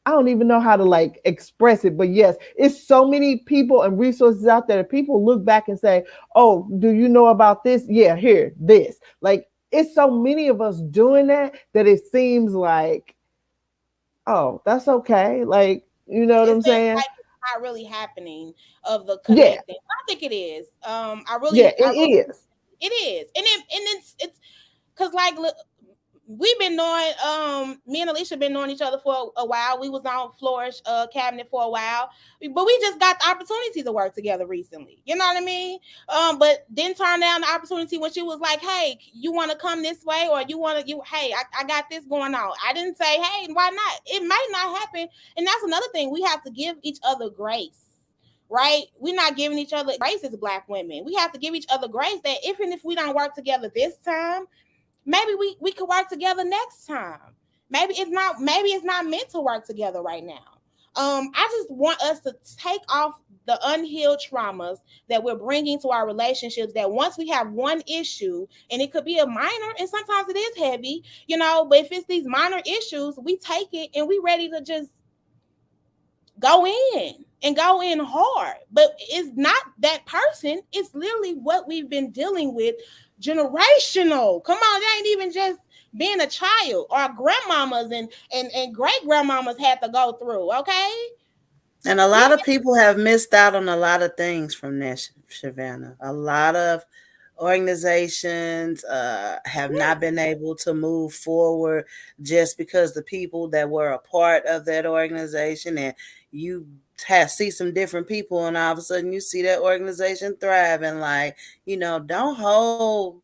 I don't even know how to like express it, but yes, it's so many people and resources out there that people look back and say, oh, do you know about this? Yeah, here, this. Like, it's so many of us doing that it seems like, oh, that's okay. Like, you know what I'm saying? Like it's not really happening of the connecting. Yeah. I think it is. It is. It is. And it's because like we've been knowing, me and Alicia been knowing each other for a while. We was on Flourish cabinet for a while, but we just got the opportunity to work together recently. You know what I mean? But didn't turn down the opportunity when she was like, "Hey, you want to come this way, or you want to you? Hey, I got this going on." I didn't say, "Hey, why not?" It might not happen, and that's another thing. We have to give each other grace. Right, we're not giving each other grace as Black women. We have to give each other grace that even if we don't work together this time, maybe we could work together next time. Maybe it's not meant to work together right now. I just want us to take off the unhealed traumas that we're bringing to our relationships, that once we have one issue, and it could be a minor and sometimes it is heavy, but if it's these minor issues, we take it and we ready to just go in and go in hard. But it's not that person, it's literally what we've been dealing with generational. Come on, it ain't even just being a child. Our grandmamas and great grandmamas had to go through, okay? And a lot of people have missed out on a lot of things from that, Savannah. A lot of organizations have not been able to move forward just because the people that were a part of that organization, and you see some different people, and all of a sudden you see that organization thriving. Like, don't hold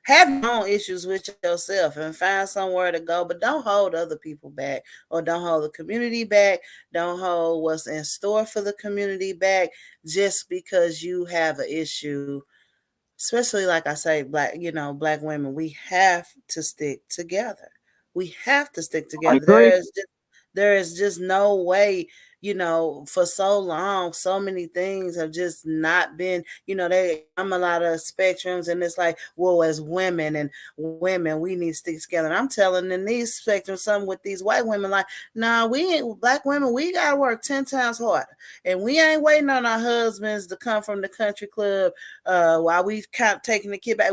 have your own issues with yourself and find somewhere to go, but don't hold other people back, or don't hold the community back. Don't hold what's in store for the community back just because you have an issue. Especially, like I say, Black women, we have to stick together. We have to stick I together. agree. There is just no way, for so long, so many things have just not been, I'm a lot of spectrums, and it's like, well, as women, we need to stick together. And I'm telling in these spectrums, some with these white women, like, nah, we ain't Black women, we gotta work 10 times harder. And we ain't waiting on our husbands to come from the country club while we kind of taking the kid back.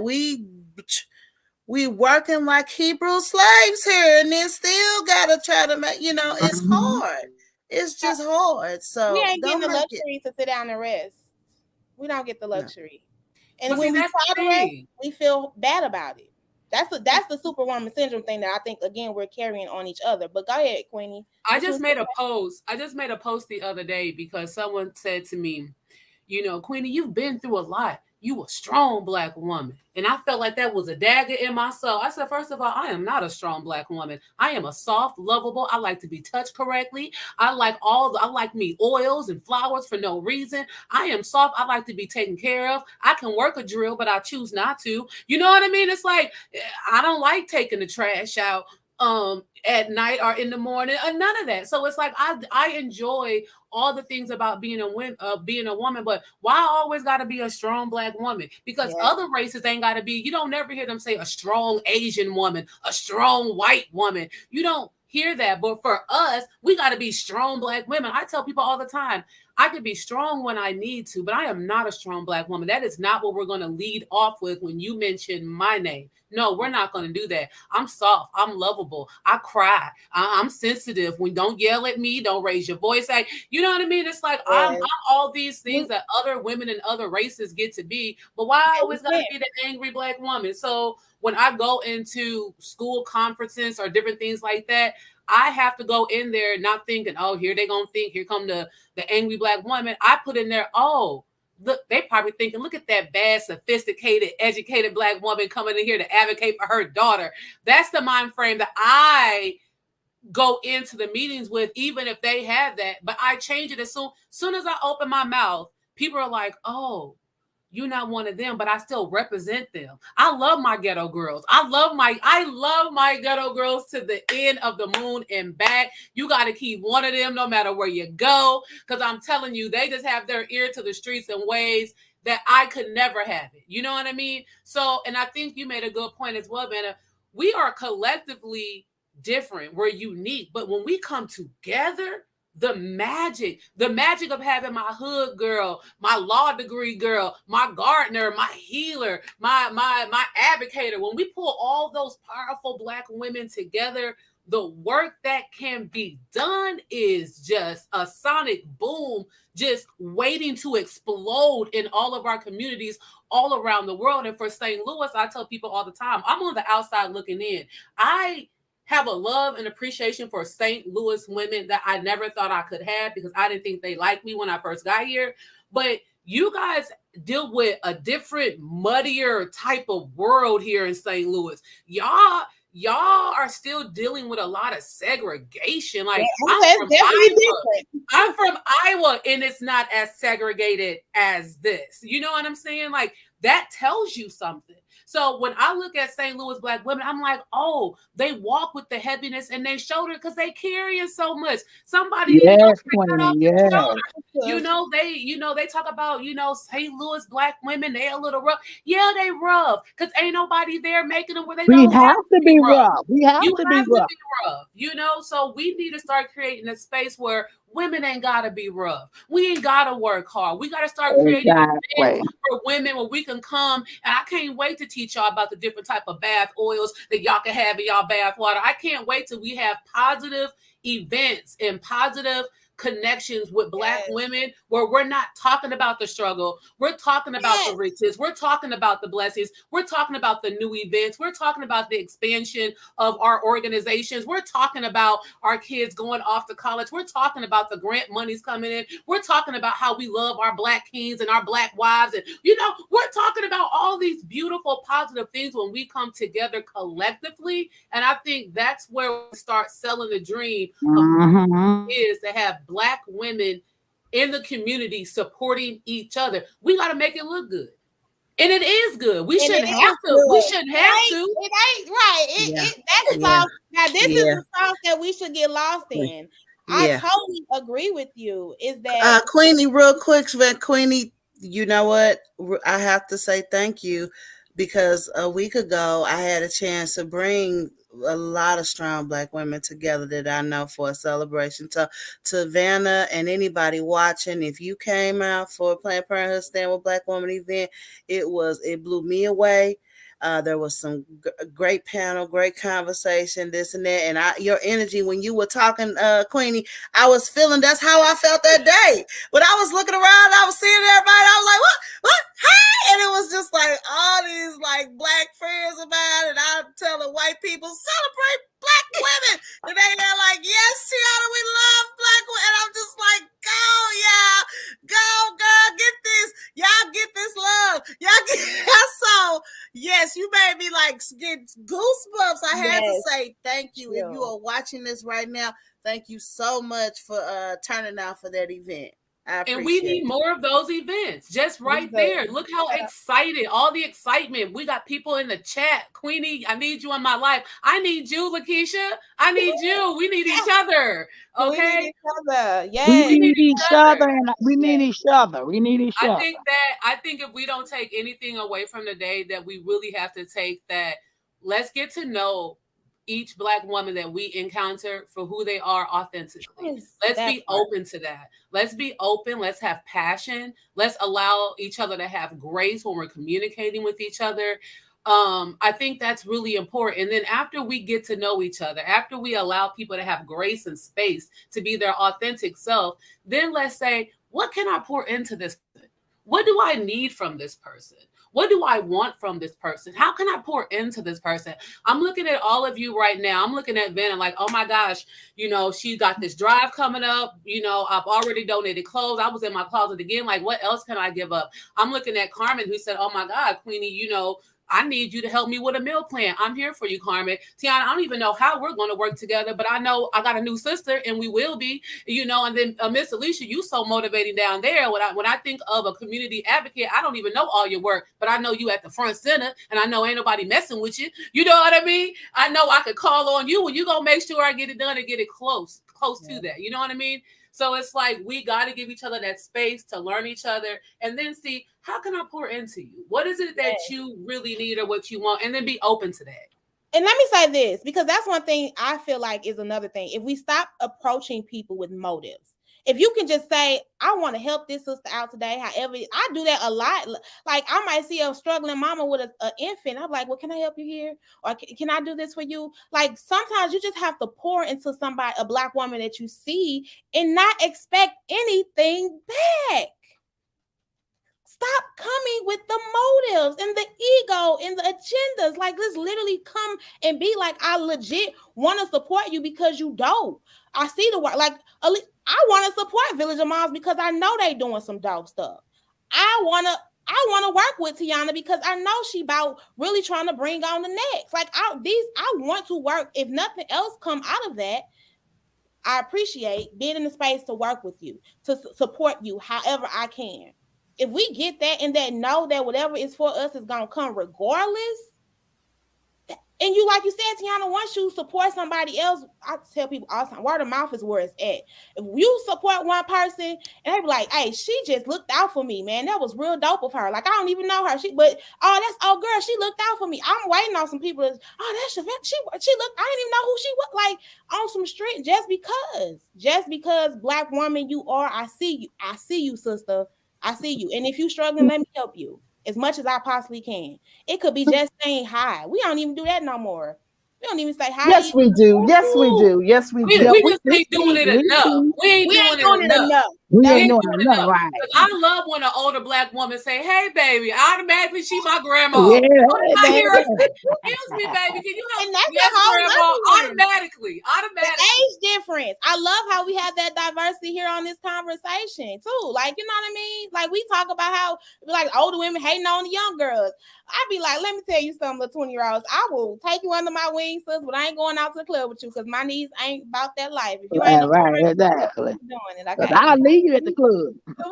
We working like Hebrew slaves here, and then still gotta try to make, it's Mhm. hard. It's just hard. We So ain't getting don't the make it. luxury to sit down and rest. We don't get the No. luxury. And But see, when we that's try the to rest, thing. we feel bad about it. That's the superwoman syndrome thing that I think, again, we're carrying on each other. But go ahead, Queenie. I What you just was made a post. I just made a post the other day because someone said to me, Queenie, you've been through a lot. You a strong Black woman. And I felt like that was a dagger in my soul. I said, first of all, I am not a strong Black woman. I am a soft, lovable. I like to be touched correctly. I like me oils and flowers for no reason. I am soft. I like to be taken care of. I can work a drill, but I choose not to. You know what I mean? It's like, I don't like taking the trash out at night or in the morning, or none of that. So it's like I enjoy all the things about being a woman, but why I always got to be a strong Black woman? Because Yeah. other races ain't got to be. You don't never hear them say a strong Asian woman, a strong white woman. You don't hear that. But for us, we got to be strong Black women. I tell people all the time, I can be strong when I need to, but I am not a strong Black woman. That is not what we're going to lead off with when you mention my name. No, we're not going to do that. I'm soft. I'm lovable. I cry. I'm sensitive. When don't yell at me, don't raise your voice. Like, you know what I mean? It's like I'm Yes. all these We, things that other women and other races get to be, but why I we always got to can't. be the angry Black woman? So when I go into school conferences or different things like that, I have to go in there not thinking, oh, here they gonna think, here come the angry Black woman. I put in there, oh, look, they probably thinking, look at that bad, sophisticated, educated Black woman coming in here to advocate for her daughter. That's the mind frame that I go into the meetings with, even if they have that. But I change it as soon as I open my mouth. People are like, oh, you're not one of them, but I still represent them. I love my ghetto girls. I love my ghetto girls to the end of the moon and back. You got to keep one of them no matter where you go. Because I'm telling you, they just have their ear to the streets in ways that I could never have it. You know what I mean? So, and I think you made a good point as well, Vanna. We are collectively different. We're unique. But when we come together, the magic of having my hood girl, my law degree girl, my gardener, my healer, my advocator, when we pull all those powerful Black women together, the work that can be done is just a sonic boom, just waiting to explode in all of our communities all around the world. And for St. Louis, I tell people all the time, I'm on the outside looking in. I have a love and appreciation for St. Louis women that I never thought I could have, because I didn't think they liked me when I first got here. But you guys deal with a different, muddier type of world here in St. Louis. Y'all are still dealing with a lot of segregation. Like, I'm from Iowa, and it's not as segregated as this. You know what I'm saying? Like, that tells you something. So when I look at St. Louis Black women, I'm like, oh, they walk with the heaviness in their shoulder because they carrying so much. Somebody need to go take that off their shoulder. They talk about, St. Louis Black women, they a little rough. Yeah, they rough because ain't nobody there making them where they don't have to be rough. We have to be rough. So we need to start creating a space where women ain't gotta be rough. We ain't gotta work hard. We gotta start creating events for women where we can come. And I can't wait to teach y'all about the different type of bath oils that y'all can have in y'all bath water. I can't wait till we have positive events and positive connections with Black women where we're not talking about the struggle. We're talking about the riches. We're talking about the blessings. We're talking about the new events. We're talking about the expansion of our organizations. We're talking about our kids going off to college. We're talking about the grant monies coming in. We're talking about how we love our Black kings and our Black wives. And, we're talking about all these beautiful, positive things when we come together collectively. And I think that's where we start selling the dream of is to have Black women in the community supporting each other. We got to make it look good. And it is good. We shouldn't have to. We shouldn't have to. It ain't right. That's a sauce. Now, this is a sauce that we should get lost in. I totally agree with you. Is that Queenie, real quick, Queenie, you know what? I have to say thank you, because a week ago I had a chance to bring a lot of strong Black women together that I know for a celebration. To Vanna and anybody watching, if you came out for a Planned Parenthood Stand with Black Women event, it blew me away. There was some great panel, great conversation, this and that. And your energy when you were talking, Queenie, I was feeling that's how I felt that day. When I was looking around, I was seeing everybody, I was like, what? Hey! And it was just like all these like Black friends of mine, and I'm telling white people, celebrate Black women. And they're like, yes, Tiana, we love Black women. And I'm just like, go, y'all. Go, girl, get this. Y'all get this love. Y'all get so yes, you made me like get goosebumps. I had to say thank you. If you are watching this right now, thank you so much for turning out for that event. And we need more of those events just right there. Look how excited, all the excitement. We got people in the chat. Queenie, I need you in my life. I need you, Lakeisha. I need you. We need each other. Okay. We need each other. Yes. We need each other. And we need each other. We need each other. I think if we don't take anything away from the day, that we really have to take that. Let's get to know each Black woman that we encounter for who they are authentically. Let's be open to that. Let's be open. Let's have passion. Let's allow each other to have grace when we're communicating with each other. I think that's really important. And then after we get to know each other, after we allow people to have grace and space to be their authentic self, then let's say, what can I pour into this person? What do I need from this person? What do I want from this person? How can I pour into this person? I'm looking at all of you right now. I'm looking at Vanna like, oh my gosh, she got this drive coming up. I've already donated clothes. I was in my closet again. Like, what else can I give up? I'm looking at Carmen, who said, oh my God, Queenie, I need you to help me with a meal plan. I'm here for you, Carmen. Tiana, I don't even know how we're going to work together, but I know I got a new sister and we will be, and then Miss Alicia, you so motivating down there. When I think of a community advocate, I don't even know all your work, but I know you at the front center and I know ain't nobody messing with you. You know what I mean? I know I could call on you and you going to make sure I get it done and get it close to that. You know what I mean? So it's like we got to give each other that space to learn each other and then see, how can I pour into you? What is it that you really need or what you want? And then be open to that. And let me say this, because that's one thing I feel like is another thing. If we stop approaching people with motives, If you can just say, I want to help this sister out today, however, I do that a lot. Like, I might see a struggling mama with an infant. I'm like, well, can I help you here? Or can I do this for you? Like, sometimes you just have to pour into somebody, a Black woman that you see, and not expect anything back. Stop coming with the motives and the ego and the agendas. Like, let's literally come and be like, I legit want to support you because you dope. I see the work. Like, I want to support Village of Moms because I know they doing some dope stuff. I want to work with Tiana because I know she about really trying to bring on the next. Like, I want to work. If nothing else come out of that, I appreciate being in the space to work with you, to support you however I can. If we get that and that know that whatever is for us is going to come regardless, and you, like you said, Tiana, once you support somebody else, I tell people all the time, word of mouth is where it's at. If you support one person and they be like, hey, she just looked out for me, man. That was real dope of her. Like, I don't even know her. Girl, she looked out for me. I'm waiting on some people. That's she looked, I didn't even know who she was, like, on some street. Just because Black woman you are, I see you, sister. I see you. And if you struggling, let me help you as much as I possibly can. It could be just saying hi. We don't even do that no more. We don't even say hi. Yes, we do. Yes, we do. Yes, we do. We just ain't doing it enough. We ain't doing it enough. We ain't doing it enough, right? I love when an older Black woman say, "Hey, baby," automatically she my grandma. Yeah, I hear her say, "Excuse me, baby, can you help?" And that's yes, a whole grandma. Automatically. The age difference. I love how we have that diversity here on this conversation too. Like, you know what I mean? Like, we talk about how like older women hating on the young girls. I'd be like, let me tell you something, little 20-year-olds. I will take you under my wings, sis, but I ain't going out to the club with you because my knees ain't about that life. If you ain't exactly doing it, okay. I'll leave you at the club. But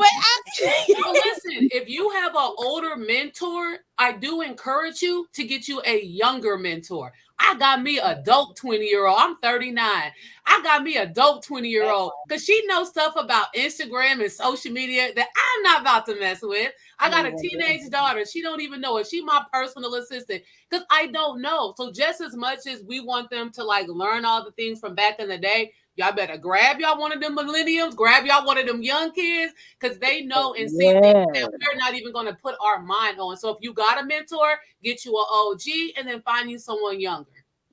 listen, if you have an older mentor, I do encourage you to get you a younger mentor. I got me a dope 20-year-old. I'm 39. I got me a dope 20-year-old because she knows stuff about Instagram and social media that I'm not about to mess with. I got a teenage daughter. She don't even know it. She my personal assistant because I don't know. So just as much as we want them to like learn all the things from back in the day, y'all better grab y'all one of them millenniums, grab y'all one of them young kids because they know and see things that we're not even going to put our mind on. So if you got a mentor, get you an OG and then find you someone younger.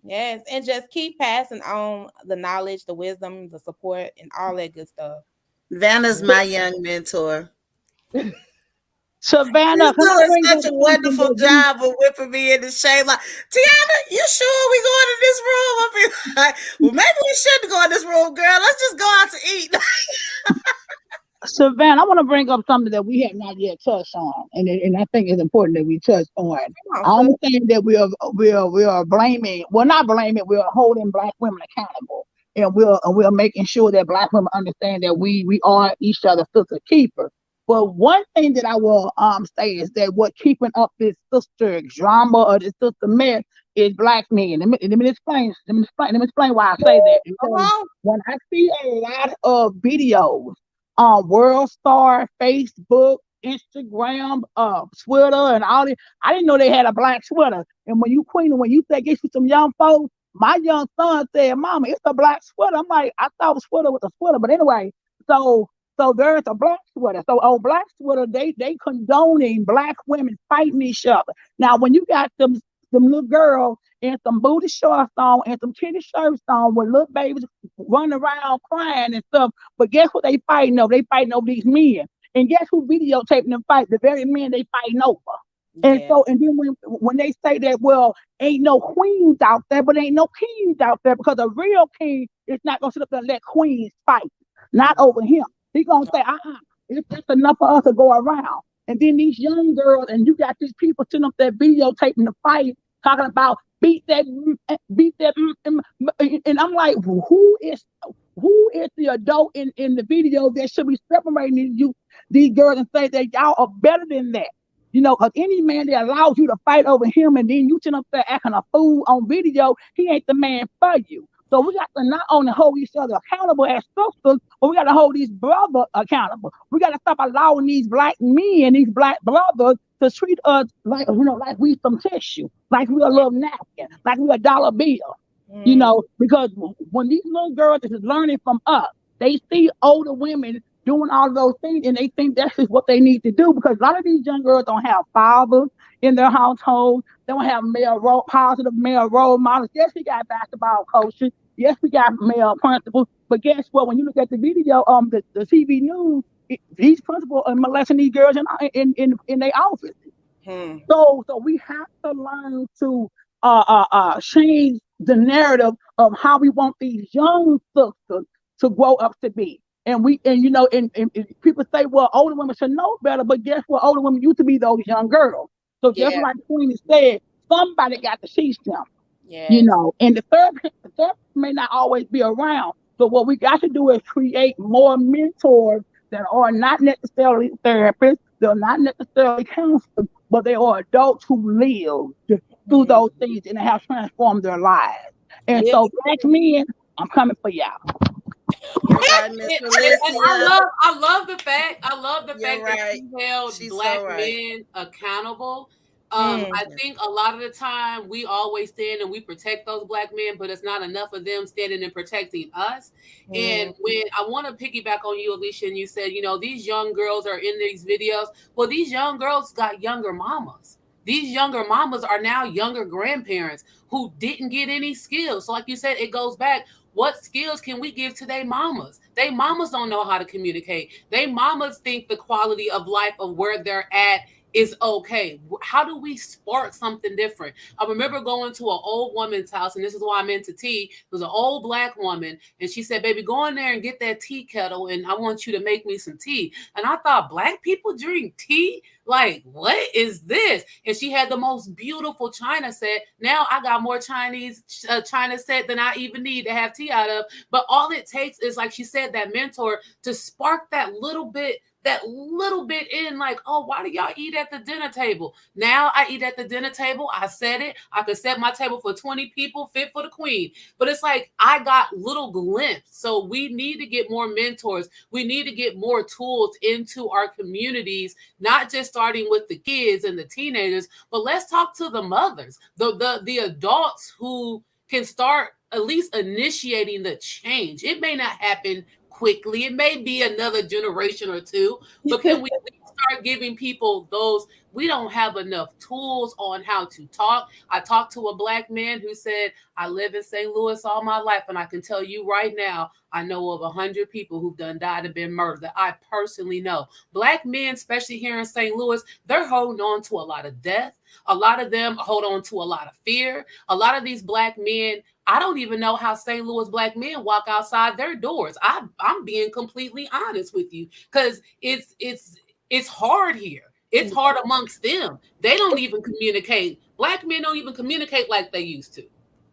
Yes, and just keep passing on the knowledge, the wisdom, the support, and all that good stuff. Vanna's my young mentor. So Vanna, She's doing such a wonderful job of whipping me into shape. Like, Tiana, you sure we going to this room? I'll be like, well, maybe we shouldn't go in this room, girl. Let's just go out to eat. So Vanna, I want to bring up something that we have not yet touched on, and I think it's important that we touch on. I understand that we are blaming, well, not blaming, we are holding Black women accountable, and we're making sure that Black women understand that we are each other's sister keeper. But one thing that I will say is that what keeping up this sister drama or this sister mess is Black men. Let me explain why I say that. Because when I see a lot of videos on World Star, Facebook, Instagram, Twitter, and all this, I didn't know they had a Black sweater. And when you say get you some young folks, my young son said, "Mama, it's a Black sweater." I'm like, I thought sweater was a sweater, but anyway, so there's a Black sweater. So on Black sweater, they condoning Black women fighting each other. Now, when you got them little girls and some booty shorts on and some kitty shirts on with little babies running around crying and stuff, but guess what they fighting over? They fighting over these men. And guess who videotaping them fight? The very men they fighting over. And so, and then when they say that, well, ain't no queens out there, but ain't no kings out there, because a real king is not going to sit up there and let queens fight. Not over him. He's going to say, it's just enough for us to go around. And then these young girls, and you got these people sitting up there videotaping the fight, talking about beat that, and I'm like, who is the adult in the video that should be separating these girls and say that y'all are better than that? You know, because any man that allows you to fight over him and then you sitting up there acting a fool on video, he ain't the man for you. So we got to not only hold each other accountable as sisters, but we got to hold these brothers accountable. We got to stop allowing these Black men, these Black brothers, to treat us like, like we some tissue, like we a little napkin, like we a dollar bill. You know, because when these little girls is learning from us, They see older women doing all of those things, and they think that's just what they need to do because a lot of these young girls don't have fathers in their household. They don't have positive male role models. Yes, we got basketball coaches. Yes, we got male principals. But guess what? When you look at the video, the TV news, these principals are molesting these girls in their office. Hmm. So we have to learn to change the narrative of how we want these young sisters to grow up to be. And people say, well, older women should know better, but guess what? Older women used to be those young girls. So just Yeah. like Queenie said, somebody got to teach them, Yes. and the therapist may not always be around. So what we got to do is create more mentors that are not necessarily therapists, they're not necessarily counselors, but they are adults who lived through Hmm. those things and have transformed their lives. And Live. so black men, I'm coming for y'all. You're right, Miss And Felicia. I love the You're fact that right. you held She's black so right. men accountable. Hmm. I think a lot of the time we always stand and we protect those black men, but it's not enough of them standing and protecting us. Hmm. And when I want to piggyback on you, Alicia, and you said, these young girls are in these videos. Well, these young girls got younger mamas. These younger mamas are now younger grandparents who didn't get any skills. So, like you said, it goes back. What skills can we give to their mamas? They mamas don't know how to communicate. They mamas think the quality of life of where they're at is okay. How do we spark something different? I remember going to an old woman's house, and this is why I'm into tea. It was an old black woman, and she said, "Baby, go in there and get that tea kettle, and I want you to make me some tea." And I thought, black people drink tea? Like, what is this? And she had the most beautiful china set. Now I got more Chinese china set than I even need to have tea out of. But all it takes is, like she said, that mentor to spark that little bit in, like, oh, why do y'all eat at the dinner table? Now I eat at the dinner table. I said it. I could set my table for 20 people, fit for the queen. But it's like I got little glimpses. So we need to get more mentors. We need to get more tools into our communities, not just starting with the kids and the teenagers, but let's talk to the mothers, the adults who can start at least initiating the change. It may not happen quickly. It may be another generation or two, but can we start giving people those? We don't have enough tools on how to talk. I talked to a black man who said, I live in St. Louis all my life, and I can tell you right now, I know of 100 people who've done died and been murdered that I personally know. Black men, especially here in St. Louis, they're holding on to a lot of death. A lot of them hold on to a lot of fear. A lot of these black men, I don't even know how St. Louis black men walk outside their doors. I'm being completely honest with you because it's hard here. It's hard amongst them. They don't even communicate. Black men don't even communicate like they used to.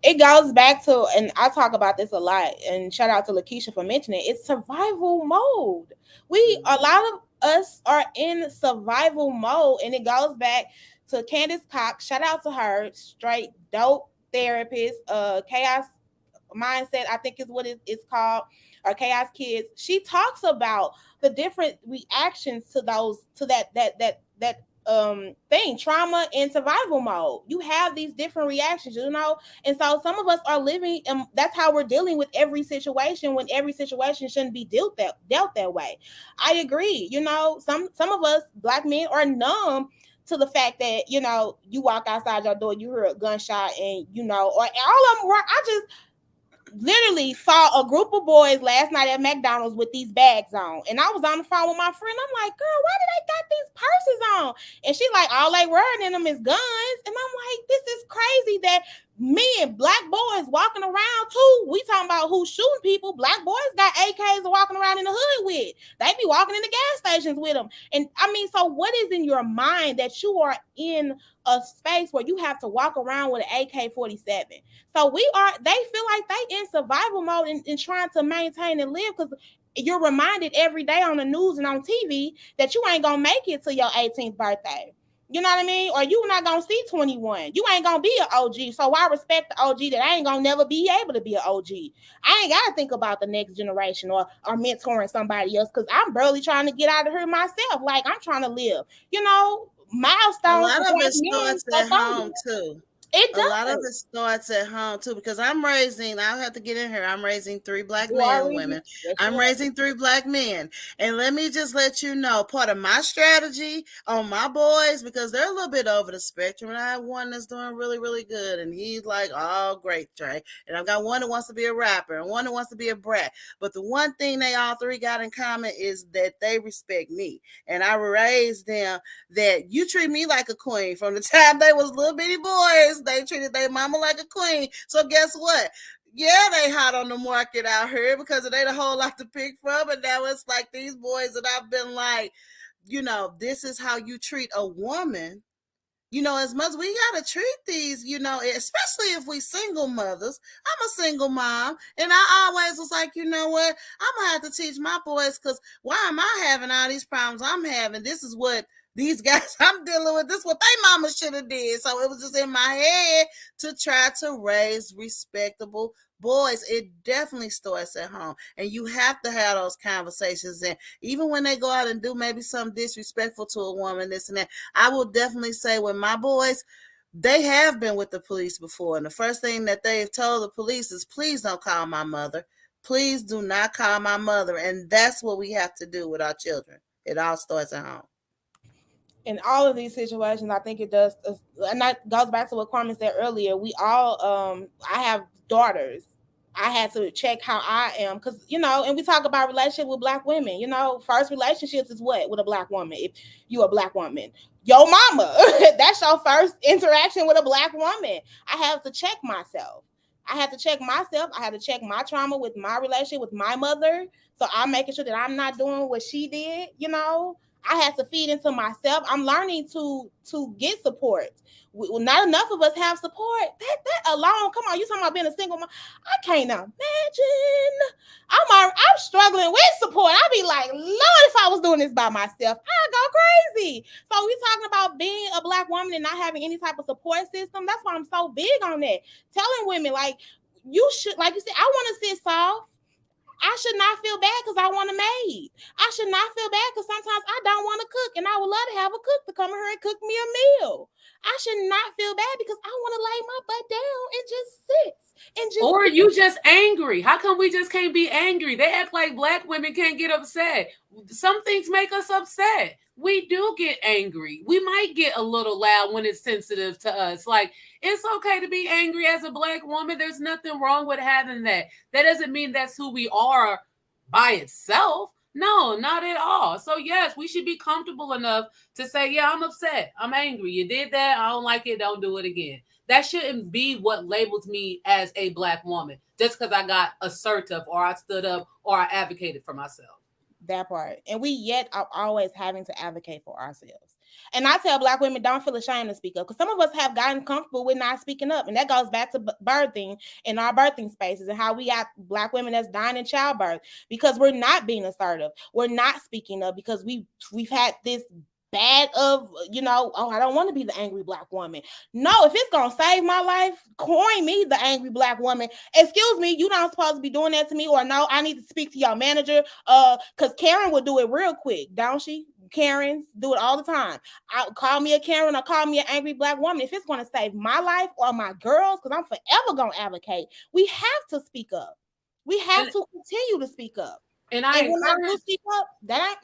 It goes back to, and I talk about this a lot, and shout out to Lakeisha for mentioning it, it's survival mode. A lot of us are in survival mode, and it goes back to Candace Cox. Shout out to her, straight dope therapist, chaos mindset, I think is what it's called, or chaos kids. She talks about the different reactions to those, to that thing, trauma and survival mode. You have these different reactions, and so some of us are living, and that's how we're dealing with every situation, when every situation shouldn't be dealt that way. I agree. Some of us black men are numb to the fact that you walk outside your door, you hear a gunshot, and or all of them were. I just literally saw a group of boys last night at McDonald's with these bags on, and I was on the phone with my friend. I'm like, girl, why do they got these purses on? And she like, all they wearing in them is guns. And I'm like, this is crazy that men, black boys walking around too. We talking about who's shooting people. Black boys got AKs walking around in the hood with. They be walking in the gas stations with them. And I mean, so what is in your mind that you are in a space where you have to walk around with an AK-47? So they feel like they in survival mode and trying to maintain and live, because you're reminded every day on the news and on TV that you ain't gonna make it to your 18th birthday. You know what I mean? Or you not gonna see 21. You ain't gonna be an OG. So I respect the OG that I ain't gonna never be able to be an OG. I ain't gotta think about the next generation or mentoring somebody else, because I'm barely trying to get out of here myself. Like, I'm trying to live. A Milestones lot for of black it men starts are at 30. home too. It A lot of does. it starts at home too, because I'll have to get in here. I'm raising 3 black You men are and reading. women. Yes, you I'm are. raising 3 black men. And let me just let you know, part of my strategy on my boys, because they're a little bit over the spectrum. And I have one that's doing really, really good. And he's like, oh, great, Trey. And I've got one that wants to be a rapper and one that wants to be a brat. But the one thing they all three got in common is that they respect me. And I raised them that you treat me like a queen. From the time they was little bitty boys, they treated their mama like a queen. So guess what? Yeah, they hot on the market out here because it ain't a whole lot to pick from. And now it's like these boys that I've been like, this is how you treat a woman. As much we gotta treat these, especially if we single mothers. I'm a single mom, and I always was like, you know what? I'm gonna have to teach my boys, because why am I having all these problems I'm having? This is what these guys I'm dealing with. This is what they mama should have did. So it was just in my head to try to raise respectable boys. It definitely starts at home, and you have to have those conversations. And even when they go out and do maybe something disrespectful to a woman, this and that, I will definitely say, with my boys, they have been with the police before. And the first thing that they've told the police is, please don't call my mother. Please do not call my mother. And that's what we have to do with our children. It all starts at home. In all of these situations, I think it does, and that goes back to what Carmen said earlier. We all, I have daughters. I had to check how I am, because and we talk about relationship with black women. First relationships is what with a black woman. If you a black woman, your mama, that's your first interaction with a black woman. I have to check myself. I had to check myself. I had to check my trauma with my relationship with my mother. So I'm making sure that I'm not doing what she did. I had to feed into myself. I'm learning to get support. Not enough of us have support. That alone, come on, you talking about being a single mom? I can't imagine. I'm struggling with support. I be like, Lord, if I was doing this by myself, I'd go crazy. So we talking about being a black woman and not having any type of support system. That's why I'm so big on that. Telling women, like, you should, like you said, I want to sit soft. I should not feel bad because I want a maid. I should not feel bad because sometimes I don't want to cook, and I would love to have a cook to come here and cook me a meal. I should not feel bad because I want to lay my butt down and just sit and just. Or you just angry. How come we just can't be angry? They act like black women can't get upset. Some things make us upset. We do get angry. We might get a little loud when it's sensitive to us. Like, it's okay to be angry as a black woman. There's nothing wrong with having that. That doesn't mean that's who we are by itself. No, not at all. So yes, we should be comfortable enough to say, yeah, I'm upset. I'm angry. You did that. I don't like it. Don't do it again. That shouldn't be what labels me as a black woman just because I got assertive or I stood up or I advocated for myself. That part. And we yet are always having to advocate for ourselves. And I tell black women, don't feel ashamed to speak up, because some of us have gotten comfortable with not speaking up. And that goes back to birthing in our birthing spaces and how we got black women that's dying in childbirth because we're not being assertive. We're not speaking up because we've had this bad of, oh, I don't want to be the angry black woman. No, if it's gonna save my life, coin me the angry black woman. Excuse me, you don't supposed to be doing that to me. Or no, I need to speak to your manager, because Karen will do it real quick, don't she? Karens do it all the time. Call me a Karen or call me an angry black woman. If it's going to save my life or my girls, because I'm forever going to advocate, we have to speak up. We have to continue to speak up. And when I do speak up, that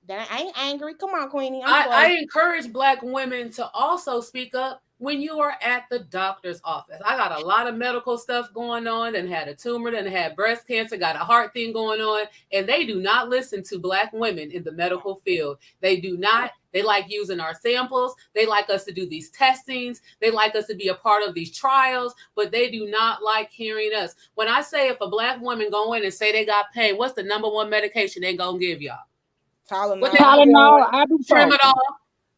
I ain't angry. Come on, Queenie. I encourage black women to also speak up when you are at the doctor's office. I got a lot of medical stuff going on, and had a tumor, and had breast cancer, got a heart thing going on, and they do not listen to black women in the medical field. They do not. They like using our samples. They like us to do these testings. They like us to be a part of these trials, but they do not like hearing us. When I say if a black woman go in and say they got pain, what's the number one medication they gonna give y'all? Tylenol, Tramadol.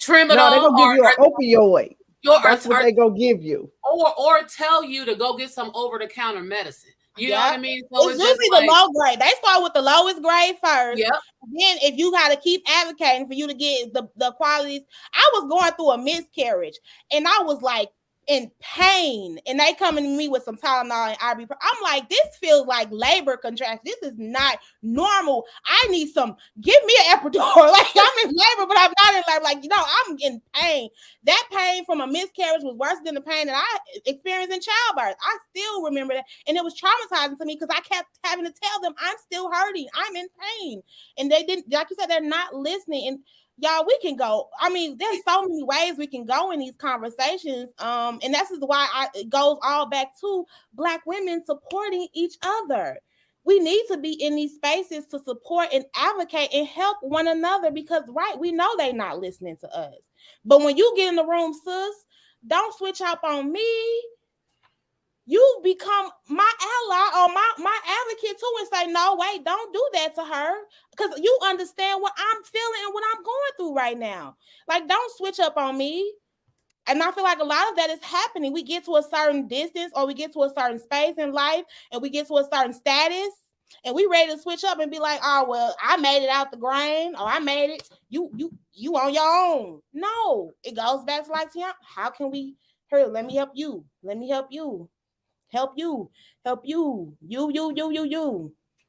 No, they're gonna give you an opioid. That's what they gonna give you. Or tell you to go get some over-the-counter medicine. You know what I mean? So it's usually the low grade. They start with the lowest grade first. Yep. Then if you got to keep advocating for you to get the qualities. I was going through a miscarriage, and I was like in pain, and they coming to me with some Tylenol and ibuprofen. I'm like, this feels like labor contraction. This is not normal. I need some. Give me an epidural. Like, I'm in labor, but I'm not in labor. Like, I'm in pain. That pain from a miscarriage was worse than the pain that I experienced in childbirth. I still remember that, and it was traumatizing to me because I kept having to tell them I'm still hurting. I'm in pain, and they didn't. Like you said, they're not listening. And y'all, we can go. I mean, there's so many ways we can go in these conversations. And that's why it goes all back to Black women supporting each other. We need to be in these spaces to support and advocate and help one another because, right, we know they're not listening to us. But when you get in the room, sis, don't switch up on me. You become my ally or my advocate too and say, no, wait, don't do that to her because you understand what I'm feeling and what I'm going through right now. Like, don't switch up on me. And I feel like a lot of that is happening. We get to a certain distance or we get to a certain space in life and we get to a certain status and we ready to switch up and be like, oh, well, I made it out the grain or I made it. You on your own. No, it goes back to like, how can we, let me help you. Let me help you. Help you. You.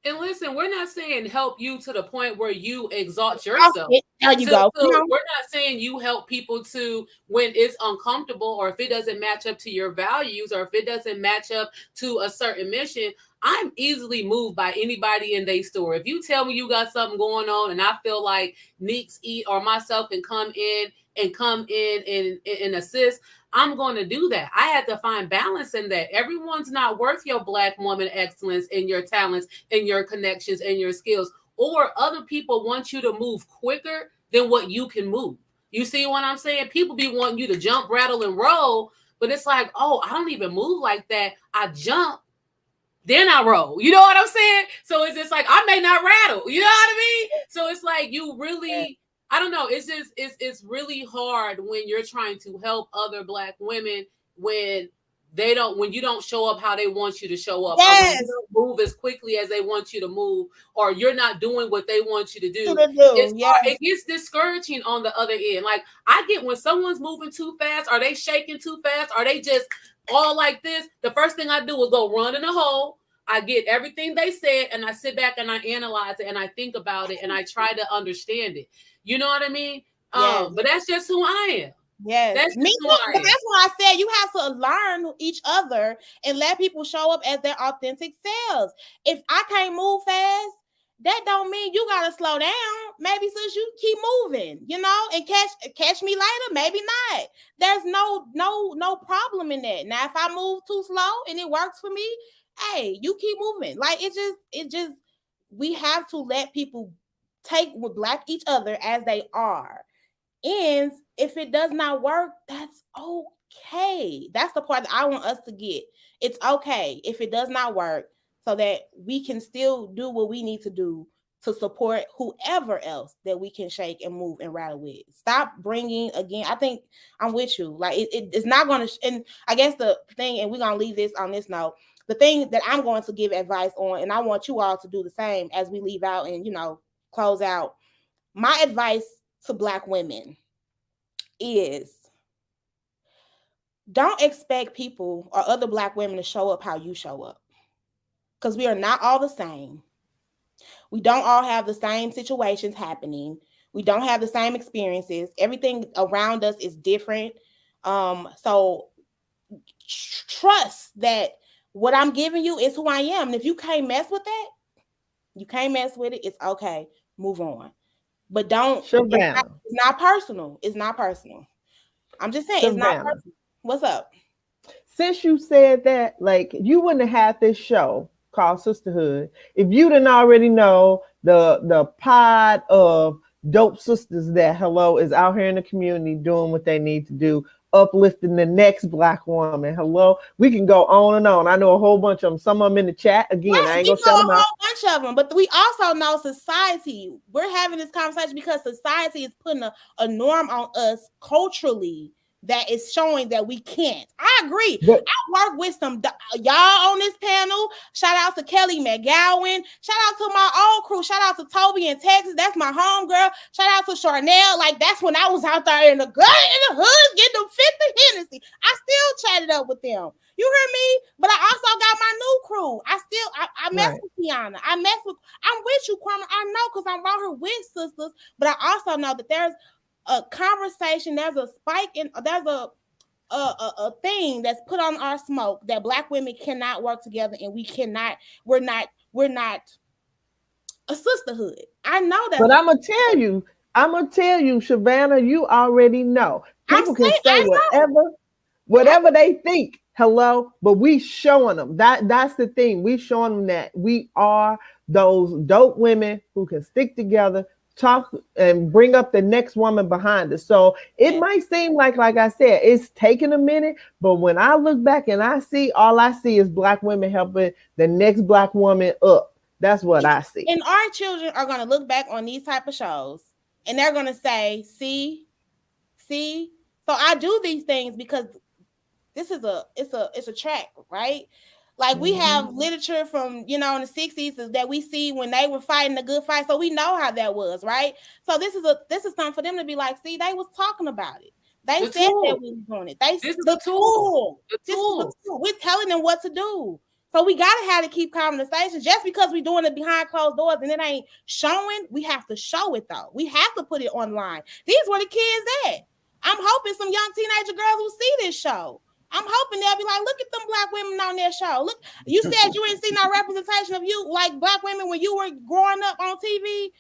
And listen, we're not saying help you to the point where you exalt yourself. There you go. We're not saying you help people to when it's uncomfortable or if it doesn't match up to your values or if it doesn't match up to a certain mission. I'm easily moved by anybody in their story. If you tell me you got something going on and I feel like Neeks or myself can come in and assist, I'm going to do that. I had to find balance in that. Everyone's not worth your Black woman excellence and your talents and your connections and your skills, or other people want you to move quicker than what you can move. You see what I'm saying? People be wanting you to jump, rattle, and roll, but it's like, oh, I don't even move like that. I jump, then I roll. You know what I'm saying? So it's just like, I may not rattle. You know what I mean? So it's like you really... I don't know. It's just it's really hard when you're trying to help other Black women when you don't show up how they want you to show up, or when you don't move as quickly as they want you to move, or you're not doing what they want you to do. It gets discouraging on the other end. Like, I get when someone's moving too fast, are they shaking too fast, are they just all like this? The first thing I do is go run in a hole. I get everything they said and I sit back and I analyze it and I think about it and I try to understand it. You know what I mean? Yes. But that's just who I am. Yes. That's why I said you have to learn each other and let people show up as their authentic selves. If I can't move fast, that don't mean you gotta slow down. Maybe since you keep moving, and catch me later, maybe not. There's no problem in that. Now, if I move too slow and it works for me, hey, you keep moving. Like, it just we have to let people with Black each other as they are. And if it does not work, that's okay. That's the part that I want us to get. It's okay if it does not work, so that we can still do what we need to do to support whoever else that we can shake and move and rattle with. Stop bringing, again, I think I'm with you. Like, it's not going to, and I guess the thing, and we're going to leave this on this note, the thing that I'm going to give advice on, and I want you all to do the same as we leave out and, close out. My advice to Black women is don't expect people or other Black women to show up how you show up, because we are not all the same. We don't all have the same situations happening. We don't have the same experiences. Everything around us is different. So trust that what I'm giving you is who I am. And if you can't mess with that, you can't mess with it. It's okay. Move on. But don't. It's not personal. It's not personal. I'm just saying, it's not personal. What's up? Since you said that, like, you wouldn't have had this show called Sisterhood if you didn't already know the pod of dope sisters that is out here in the community doing what they need to do, uplifting the next Black woman. We can go on and on. I know a whole bunch of them. Some of them in the chat. Again, right, I ain't gonna shout them out. A bunch of them, but we also know society. We're having this conversation because society is putting a norm on us culturally that is showing that we can't. I agree. But I work with some y'all on this panel. Shout out to Kelly McGowan. Shout out to my old crew. Shout out to Toby in Texas. That's my home girl. Shout out to Charnel. Like, that's when I was out there in the hood getting them 50 Hennessy. I still chatted up with them. You hear me? But I also got my new crew. I mess right. with Tiana. I'm with you, Kwame. I know because I'm around here with sisters. But I also know that there's a conversation, there's a spike in, there's a thing that's put on our smoke that Black women cannot work together, and we're not a sisterhood. I know that. But I'm gonna tell you, Shavannah, you already know. People can say whatever they think. Hello, but we showing them that's the thing. We showing them that we are those dope women who can stick together, talk, and bring up the next woman behind us. So it might seem like I said, it's taking a minute, but when I look back and all I see is Black women helping the next Black woman up. That's what I see. And our children are going to look back on these type of shows and they're going to say, see. So I do these things because this is it's a track, right? Like, we have literature from, in the 60s that we see when they were fighting the good fight. So we know how that was, right? So this is something for them to be like, see, they was talking about it. They said that we was doing it. This is the tool. We're telling them what to do. So we gotta have to keep conversations. Just because we're doing it behind closed doors and it ain't showing, we have to show it though. We have to put it online. These were the kids at. I'm hoping some young teenager girls will see this show. I'm hoping they'll be like, look at them Black women on their show. Look, you said you didn't see no representation of you, like Black women when you were growing up on TV,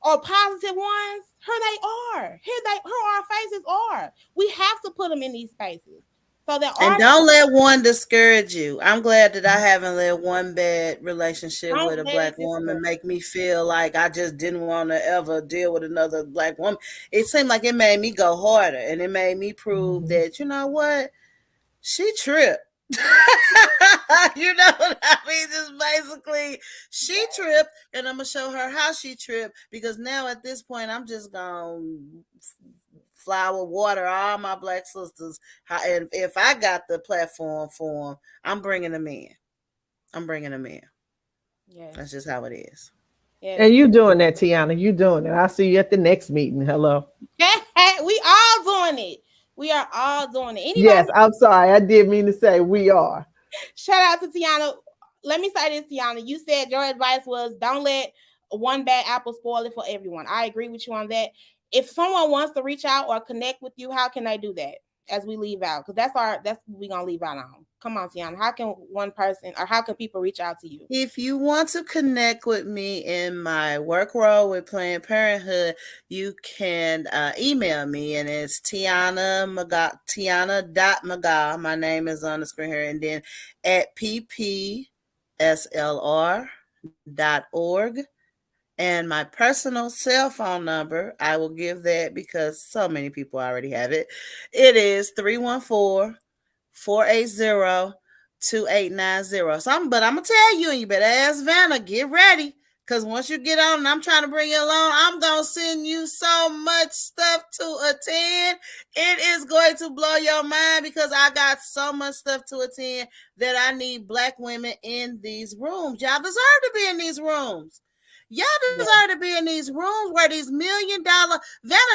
or positive ones. Here they are. Here our faces are. We have to put them in these spaces. So that don't let one discourage you. I'm glad that I haven't let one bad relationship with a Black woman make me feel like I just didn't want to ever deal with another Black woman. It seemed like it made me go harder, and it made me prove that, you know what, she tripped. You know what I mean? Just basically, she tripped, and I'm gonna show her how she tripped, because now at this point, I'm just gonna flower, water all my Black sisters. And if I got the platform for them, I'm bringing them in. Yeah, that's just how it is. Yeah. And you doing that, Tiana? You doing it? I'll see you at the next meeting. Hello. We all doing it. We are all doing it. Anybody? Yes, I'm sorry. I did mean to say we are. Shout out to Tiana. Let me say this, Tiana. You said your advice was don't let one bad apple spoil it for everyone. I agree with you on that. If someone wants to reach out or connect with you, how can they do that as we leave out? Because that's what we're going to leave out on. Come on, Tiana. How can one person, or how can people reach out to you? If you want to connect with me in my work role with Planned Parenthood, you can email me, and it's Tiana.Maga. My name is on the screen here, and then at ppslr.org. And my personal cell phone number, I will give that because so many people already have it. It is 314-480-2890. But I'm going to tell you, and you better ask Vanna, get ready. Because once you get on and I'm trying to bring you along, I'm going to send you so much stuff to attend. It is going to blow your mind, because I got so much stuff to attend that I need Black women in these rooms. Y'all deserve to be in these rooms. Y'all deserve to be in these rooms where these $1 million Vanna,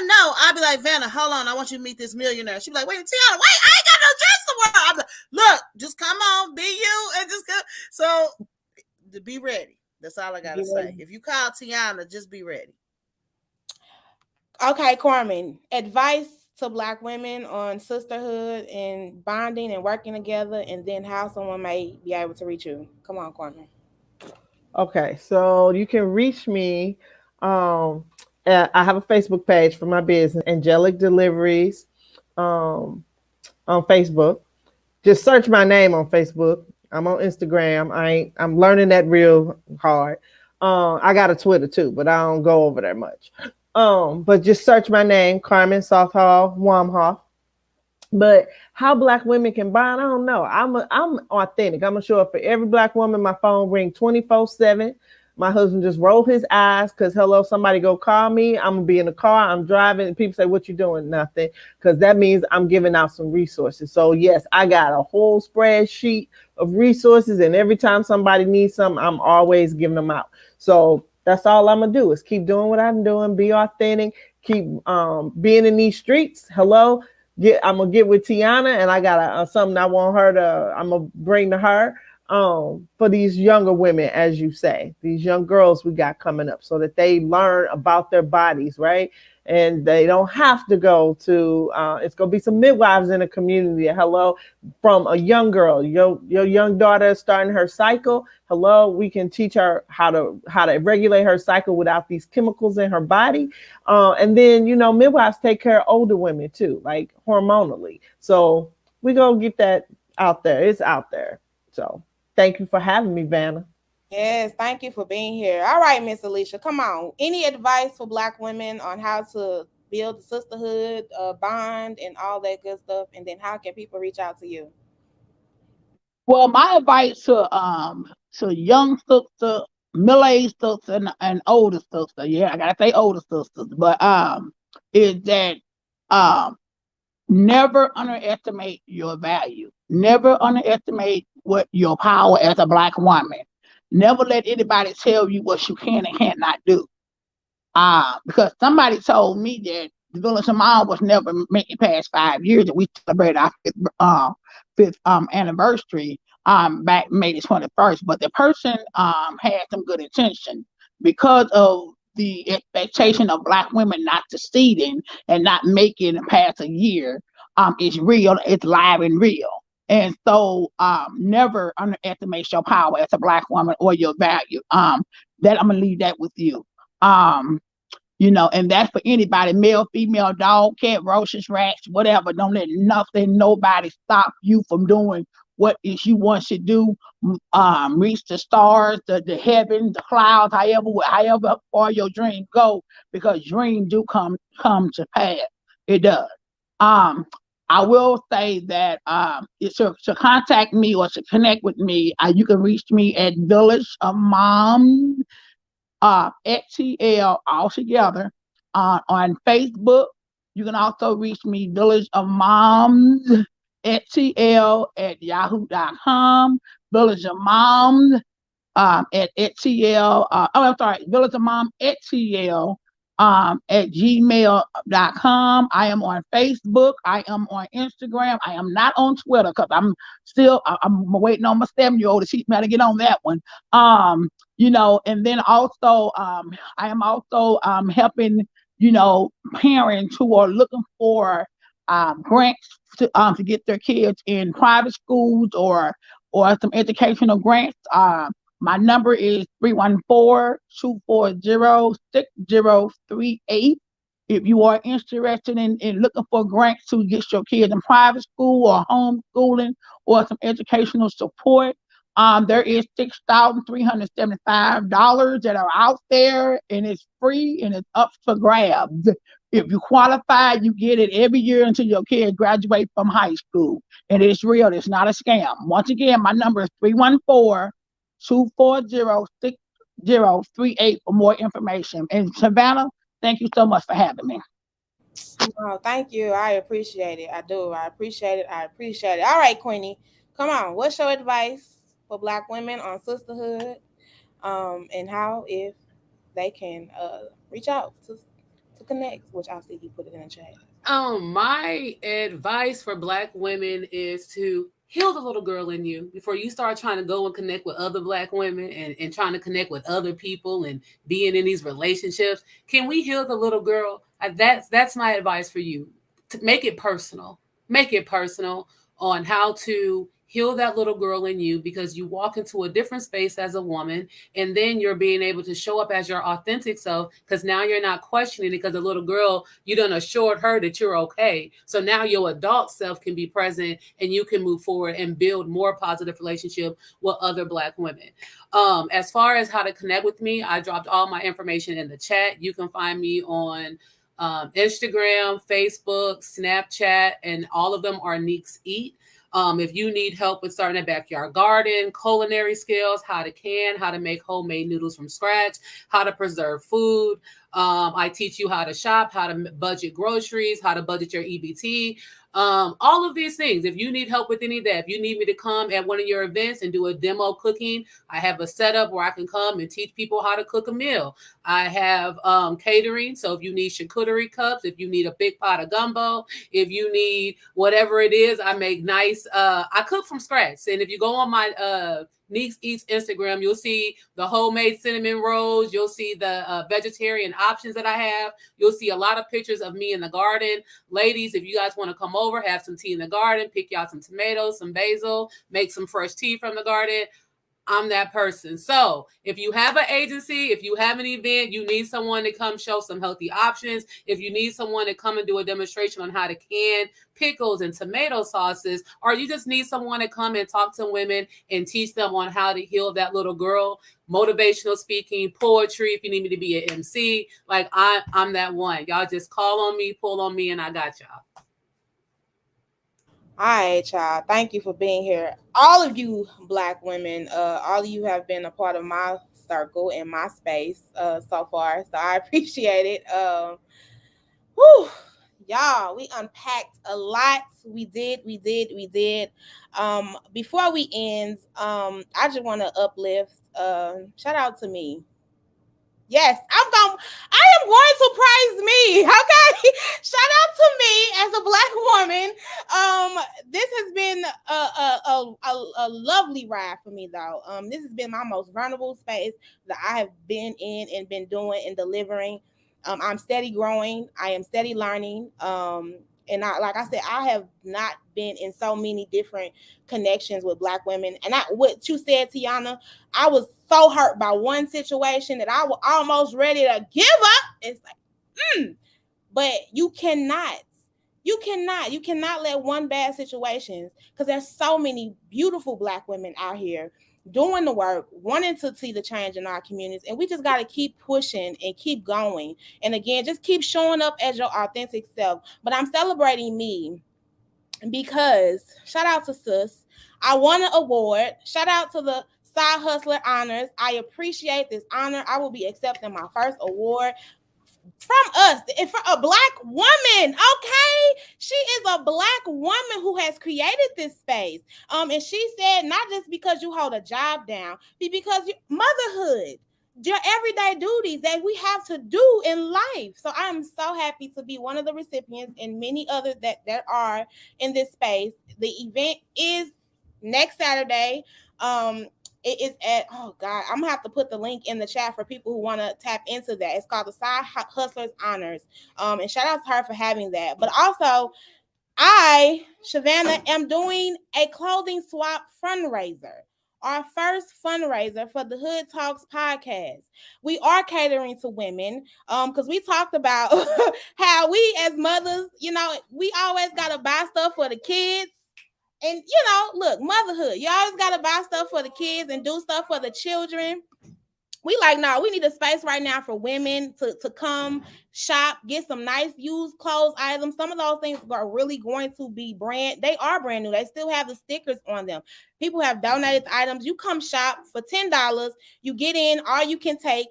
no, I'll be like, Vanna, hold on, I want you to meet this millionaire. She'll be like, wait, Tiana, wait, I ain't got no dress to wear. I'm like, look, just come on, be you, and just go. So be ready. That's all I gotta say. If you call Tiana, just be ready. Okay, Carmen, advice to Black women on sisterhood and bonding and working together, and then how someone may be able to reach you. Come on, Carmen. Okay, so you can reach me. I have a Facebook page for my business, Angelic Deliveries, on Facebook. Just search my name on Facebook. I'm on Instagram. I'm learning that real hard. I got a Twitter too, but I don't go over there much. But just search my name, Carmen Softhaw Wamhoff. But how Black women can bond, I don't know. I'm authentic. I'm gonna show up for every Black woman. My phone ring 24/7. My husband just rolled his eyes because, hello, somebody go call me. I'm going to be in the car. I'm driving. And people say, what you doing? Nothing. Because that means I'm giving out some resources. So, yes, I got a whole spreadsheet of resources. And every time somebody needs something, I'm always giving them out. So that's all I'm going to do is keep doing what I'm doing, be authentic, keep being in these streets. Hello. I'm going to get with Tiana, and I got something I want her to, I'm going to bring to her for these younger women, as you say, these young girls we got coming up, so that they learn about their bodies, right? And they don't have to go to, it's going to be some midwives in the community. Hello, from a young girl, your young daughter is starting her cycle. Hello, we can teach her how to regulate her cycle without these chemicals in her body. And then, midwives take care of older women too, like hormonally. So we going to get that out there. It's out there. So thank you for having me, Vanna. Yes, thank you for being here. All right, Miss Alicia, come on. Any advice for Black women on how to build the sisterhood, bond, and all that good stuff? And then how can people reach out to you? Well, my advice to young sister, middle aged sister, and older sister, yeah, I gotta say older sisters, but is that um never underestimate your value. Never underestimate what your power as a black woman. Never let anybody tell you what you can and cannot do. Because somebody told me that the Village of Mom was never making past 5 years, and we celebrated our fifth anniversary back May the 21st. But the person had some good intention because of the expectation of black women not succeeding and not making it past a year. It's real, it's live and real. And so never underestimate your power as a black woman or your value. That I'm gonna leave that with you. Um, and that's for anybody, male, female, dog, cat, roaches, rats, whatever. Don't let nothing, nobody stop you from doing what is you want to do. Reach the stars, the heavens, the clouds, however far your dreams go, because dreams do come to pass. It does. Um, I will say that to contact me or to connect with me, you can reach me at Village of Moms XTL all together on Facebook. You can also reach me Village of Moms XTL at yahoo.com. Village of Moms at TL. I'm sorry, Village of Mom at TL at gmail.com. I am on Facebook. I am on Instagram. I am not on Twitter because I'm waiting on my 7-year-old to teach me how to get on that one. And then also I am also helping, parents who are looking for grants to get their kids in private schools or some educational grants. My number is 314-240-6038. If you are interested in looking for grants to get your kids in private school or homeschooling or some educational support, there is $6,375 that are out there, and it's free and it's up for grabs. If you qualify, you get it every year until your kids graduate from high school. And it's real, it's not a scam. Once again, my number is 314-240-6038 for more information. And Savannah, thank you so much for having me. Oh, thank you. I appreciate it. I do. I appreciate it. I appreciate it. All right, Queenie, come on. What's your advice for Black women on sisterhood, and how if they can reach out to connect, which I see you put it in the chat. My advice for Black women is to heal the little girl in you before you start trying to go and connect with other Black women and trying to connect with other people and being in these relationships. Can we heal the little girl? That's my advice for you. To make it personal. Make it personal on how to heal that little girl in you, because you walk into a different space as a woman, and then you're being able to show up as your authentic self, because now you're not questioning it, because the little girl, you done assured her that you're okay. So now your adult self can be present and you can move forward and build more positive relationship with other Black women. As far as how to connect with me, I dropped all my information in the chat. You can find me on Instagram, Facebook, Snapchat, and all of them are Neeks Eat. If you need help with starting a backyard garden, culinary skills, how to can, how to make homemade noodles from scratch, how to preserve food. I teach you how to shop, how to budget groceries, how to budget your EBT. All of these things. If you need help with any of that, if you need me to come at one of your events and do a demo cooking, I have a setup where I can come and teach people how to cook a meal. I have catering. So if you need charcuterie cups, if you need a big pot of gumbo, if you need whatever it is, I make nice, I cook from scratch. And if you go on my Neeks Eats Instagram, you'll see the homemade cinnamon rolls. You'll see the vegetarian options that I have. You'll see a lot of pictures of me in the garden. Ladies, if you guys want to come over, have some tea in the garden, pick you out some tomatoes, some basil, make some fresh tea from the garden. I'm that person. So if you have an agency, if you have an event, you need someone to come show some healthy options. If you need someone to come and do a demonstration on how to can pickles and tomato sauces, or you just need someone to come and talk to women and teach them on how to heal that little girl, motivational speaking, poetry, if you need me to be an MC, like I'm that one. Y'all just call on me, pull on me, and I got y'all. All right, y'all. Thank you for being here. All of you Black women, all of you have been a part of my circle and my space so far. So I appreciate it. Whew, y'all, we unpacked a lot. We did. Before we end, I just want to uplift. Shout out to me. Yes, I am going to praise me. Okay. Shout out to me as a Black woman. This has been a lovely ride for me though. This has been my most vulnerable space that I have been in and been doing and delivering. I'm steady growing. I am steady learning. And like I said, I have not been in so many different connections with Black women. And what you said, Tiana, I was so hurt by one situation that I was almost ready to give up. It's like, but you cannot let one bad situation, because there's so many beautiful Black women out here doing the work, wanting to see the change in our communities, and we just got to keep pushing and keep going. And again, just keep showing up as your authentic self. But I'm celebrating me because shout out to Sis. I won an award. Shout out to the Side Hustler Honors. I appreciate this honor. I will be accepting my first award from us, from a Black woman. Okay, she is a Black woman who has created this space. And she said, not just because you hold a job down, but because motherhood, your everyday duties that we have to do in life. So I'm so happy to be one of the recipients and many others that are in this space. The event is next Saturday. It is at, oh God, I'm gonna have to put the link in the chat for people who want to tap into that. It's called the Side Hustlers Honors. And shout out to her for having that. But also, I, Shavannah, am doing a clothing swap fundraiser. Our first fundraiser for the Hood Talks podcast. We are catering to women because we talked about how we as mothers, we always got to buy stuff for the kids. And, look, motherhood, you always got to buy stuff for the kids and do stuff for the children. We like, no, we need a space right now for women to come shop, get some nice used clothes items. Some of those things are really going to be they are brand new. They still have the stickers on them. People have donated the items. You come shop for $10. You get in, all you can take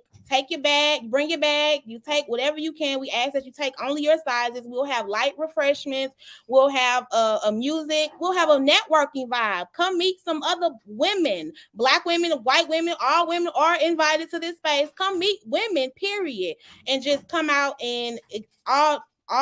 your bag, bring your bag, you take whatever you can. We ask that you take only your sizes. We'll have light refreshments. We'll have a music. We'll have a networking vibe. Come meet some other women, Black women, white women, all women are invited to this space. Come meet women, period. And just come out and all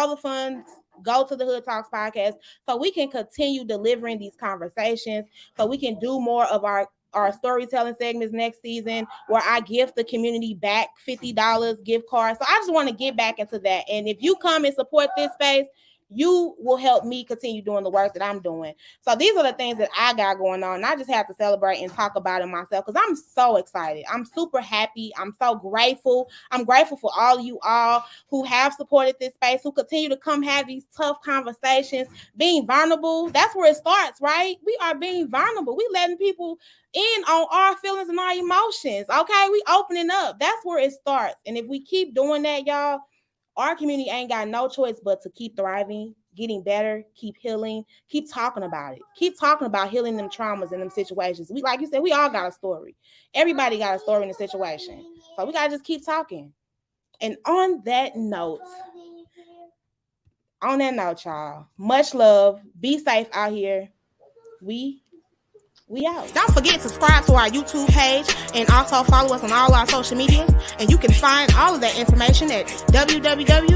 the funds go to the Hood Talks podcast so we can continue delivering these conversations, so we can do more of our storytelling segments next season where I gift the community back $50 gift cards. So I just want to get back into that. And if you come and support this space, you will help me continue doing the work that I'm doing. So these are the things that I got going on. And I just have to celebrate and talk about it myself because I'm so excited. I'm super happy. I'm so grateful. I'm grateful for all of you all who have supported this space, who continue to come have these tough conversations, being vulnerable. That's where it starts, right? We are being vulnerable. We letting people in on our feelings and our emotions. Okay, we opening up. That's where it starts. And if we keep doing that, y'all, our community ain't got no choice but to keep thriving, getting better, keep healing, keep talking about it. Keep talking about healing them traumas and them situations. We, like you said, we all got a story. Everybody got a story in the situation. So we gotta just keep talking. And on that note, y'all, much love. Be safe out here. We out. Don't forget to subscribe to our YouTube page and also follow us on all our social media. And you can find all of that information at www